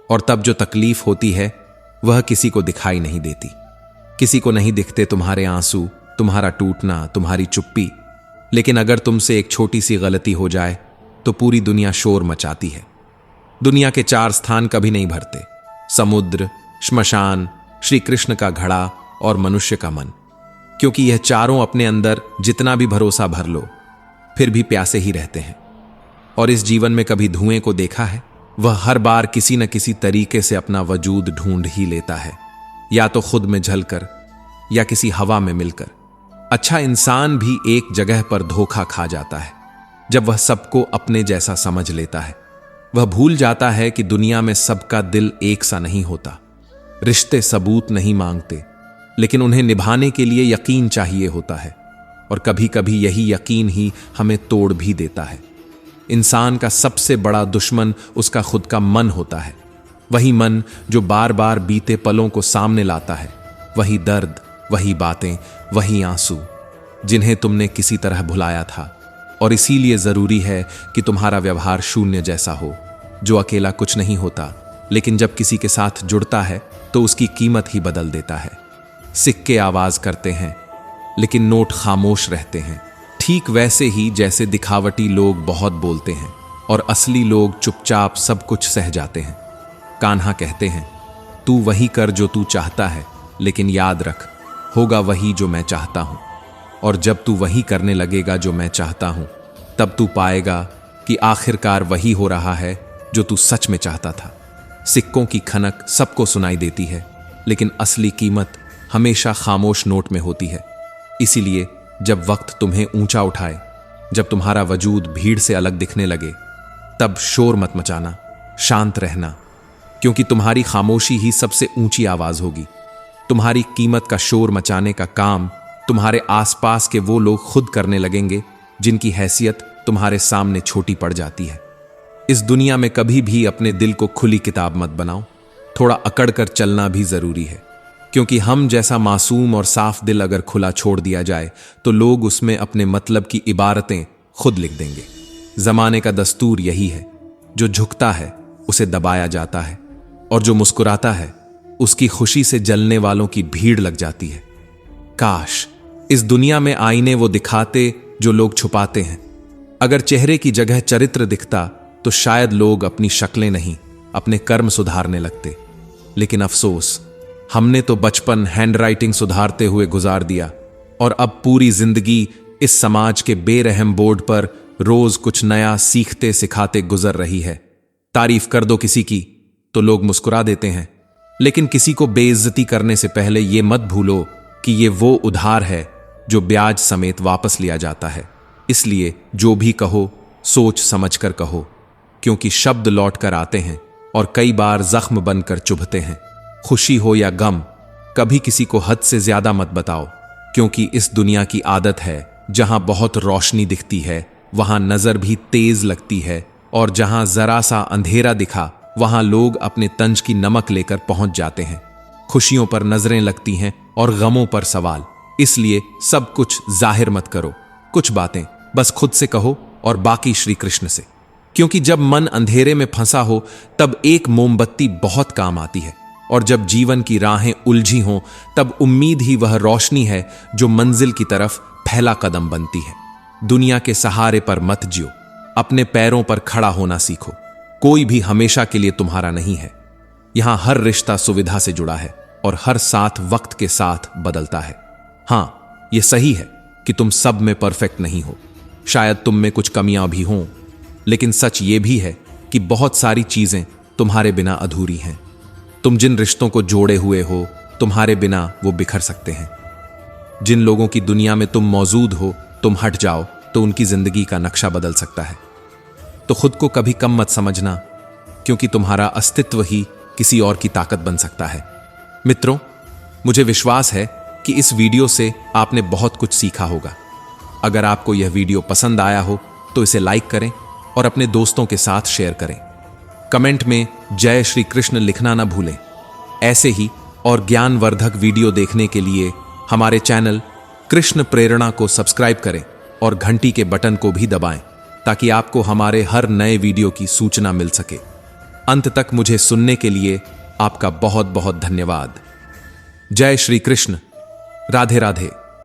Speaker 1: और तब जो तकलीफ होती है वह किसी को दिखाई नहीं देती। किसी को नहीं दिखते तुम्हारे आंसू, तुम्हारा टूटना, तुम्हारी चुप्पी। लेकिन अगर तुमसे एक छोटी सी गलती हो जाए तो पूरी दुनिया शोर मचाती है। दुनिया के 4 स्थान कभी नहीं भरते: समुद्र, श्मशान, श्री कृष्ण का घड़ा और मनुष्य का मन। क्योंकि यह चारों अपने अंदर जितना भी भरोसा भर लो, फिर भी प्यासे ही रहते हैं। और इस जीवन में कभी धुएं को देखा है? वह हर बार किसी न किसी तरीके से अपना वजूद ढूंढ ही लेता है, या तो खुद में जलकर या किसी हवा में मिलकर। अच्छा इंसान भी एक जगह पर धोखा खा जाता है, जब वह सबको अपने जैसा समझ लेता है। वह भूल जाता है कि दुनिया में सबका दिल एक सा नहीं होता। रिश्ते सबूत नहीं मांगते, लेकिन उन्हें निभाने के लिए यकीन चाहिए होता है, और कभी कभी यही यकीन ही हमें तोड़ भी देता है। इंसान का सबसे बड़ा दुश्मन उसका खुद का मन होता है। वही मन जो बार बार बीते पलों को सामने लाता है, वही दर्द, वही बातें, वही आंसू जिन्हें तुमने किसी तरह भुलाया था। और इसीलिए जरूरी है कि तुम्हारा व्यवहार शून्य जैसा हो, जो अकेला कुछ नहीं होता, लेकिन जब किसी के साथ जुड़ता है तो उसकी कीमत ही बदल देता है। सिक्के आवाज करते हैं, लेकिन नोट खामोश रहते हैं। ठीक वैसे ही जैसे दिखावटी लोग बहुत बोलते हैं और असली लोग चुपचाप सब कुछ सह जाते हैं। कान्हा कहते हैं, तू वही कर जो तू चाहता है, लेकिन याद रख, होगा वही जो मैं चाहता हूं। और जब तू वही करने लगेगा जो मैं चाहता हूं, तब तू पाएगा कि आखिरकार वही हो रहा है जो तू सच में चाहता था। सिक्कों की खनक सबको सुनाई देती है, लेकिन असली कीमत हमेशा खामोश नोट में होती है। इसीलिए जब वक्त तुम्हें ऊंचा उठाए, जब तुम्हारा वजूद भीड़ से अलग दिखने लगे, तब शोर मत मचाना, शांत रहना, क्योंकि तुम्हारी खामोशी ही सबसे ऊंची आवाज होगी। तुम्हारी कीमत का शोर मचाने का काम तुम्हारे आसपास के वो लोग खुद करने लगेंगे जिनकी हैसियत तुम्हारे सामने छोटी पड़ जाती है। इस दुनिया में कभी भी अपने दिल को खुली किताब मत बनाओ। थोड़ा अकड़ कर चलना भी जरूरी है, क्योंकि हम जैसा मासूम और साफ दिल अगर खुला छोड़ दिया जाए तो लोग उसमें अपने मतलब की इबारतें खुद लिख देंगे। जमाने का दस्तूर यही है, जो झुकता है उसे दबाया जाता है, और जो मुस्कुराता है उसकी खुशी से जलने वालों की भीड़ लग जाती है। काश इस दुनिया में आईने वो दिखाते जो लोग छुपाते हैं। अगर चेहरे की जगह चरित्र दिखता तो शायद लोग अपनी शक्लें नहीं, अपने कर्म सुधारने लगते। लेकिन अफसोस, हमने तो बचपन हैंडराइटिंग सुधारते हुए गुजार दिया, और अब पूरी जिंदगी इस समाज के बेरहम बोर्ड पर रोज कुछ नया सीखते सिखाते गुजर रही है। तारीफ कर दो किसी की तो लोग मुस्कुरा देते हैं, लेकिन किसी को बेइज्जती करने से पहले यह मत भूलो कि ये वो उधार है जो ब्याज समेत वापस लिया जाता है। इसलिए जो भी कहो सोच समझकर कहो, क्योंकि शब्द लौट कर आते हैं और कई बार जख्म बनकर चुभते हैं। खुशी हो या गम, कभी किसी को हद से ज्यादा मत बताओ, क्योंकि इस दुनिया की आदत है जहां बहुत रोशनी दिखती है वहां नजर भी तेज लगती है, और जहां जरा सा अंधेरा दिखा वहां लोग अपने तंज की नमक लेकर पहुंच जाते हैं। खुशियों पर नजरें लगती हैं और गमों पर सवाल। इसलिए सब कुछ जाहिर मत करो, कुछ बातें बस खुद से कहो और बाकी श्री कृष्ण से, क्योंकि जब मन अंधेरे में फंसा हो तब एक मोमबत्ती बहुत काम आती है, और जब जीवन की राहें उलझी हों तब उम्मीद ही वह रोशनी है जो मंजिल की तरफ पहला कदम बनती है। दुनिया के सहारे पर मत जियो, अपने पैरों पर खड़ा होना सीखो। कोई भी हमेशा के लिए तुम्हारा नहीं है। यहां हर रिश्ता सुविधा से जुड़ा है और हर साथ वक्त के साथ बदलता है। हां, यह सही है कि तुम सब में परफेक्ट नहीं हो, शायद तुम में कुछ कमियां भी हों, लेकिन सच यह भी है कि बहुत सारी चीजें तुम्हारे बिना अधूरी हैं। तुम जिन रिश्तों को जोड़े हुए हो, तुम्हारे बिना वो बिखर सकते हैं। जिन लोगों की दुनिया में तुम मौजूद हो, तुम हट जाओ तो उनकी जिंदगी का नक्शा बदल सकता है। तो खुद को कभी कम मत समझना, क्योंकि तुम्हारा अस्तित्व ही किसी और की ताकत बन सकता है। मित्रों, मुझे विश्वास है कि इस वीडियो से आपने बहुत कुछ सीखा होगा। अगर आपको यह वीडियो पसंद आया हो तो इसे लाइक करें और अपने दोस्तों के साथ शेयर करें। कमेंट में जय श्री कृष्ण लिखना ना भूलें। ऐसे ही और ज्ञानवर्धक वीडियो देखने के लिए हमारे चैनल कृष्ण प्रेरणा को सब्सक्राइब करें और घंटी के बटन को भी दबाएं, ताकि आपको हमारे हर नए वीडियो की सूचना मिल सके। अंत तक मुझे सुनने के लिए आपका बहुत बहुत धन्यवाद। जय श्री कृष्ण। राधे राधे।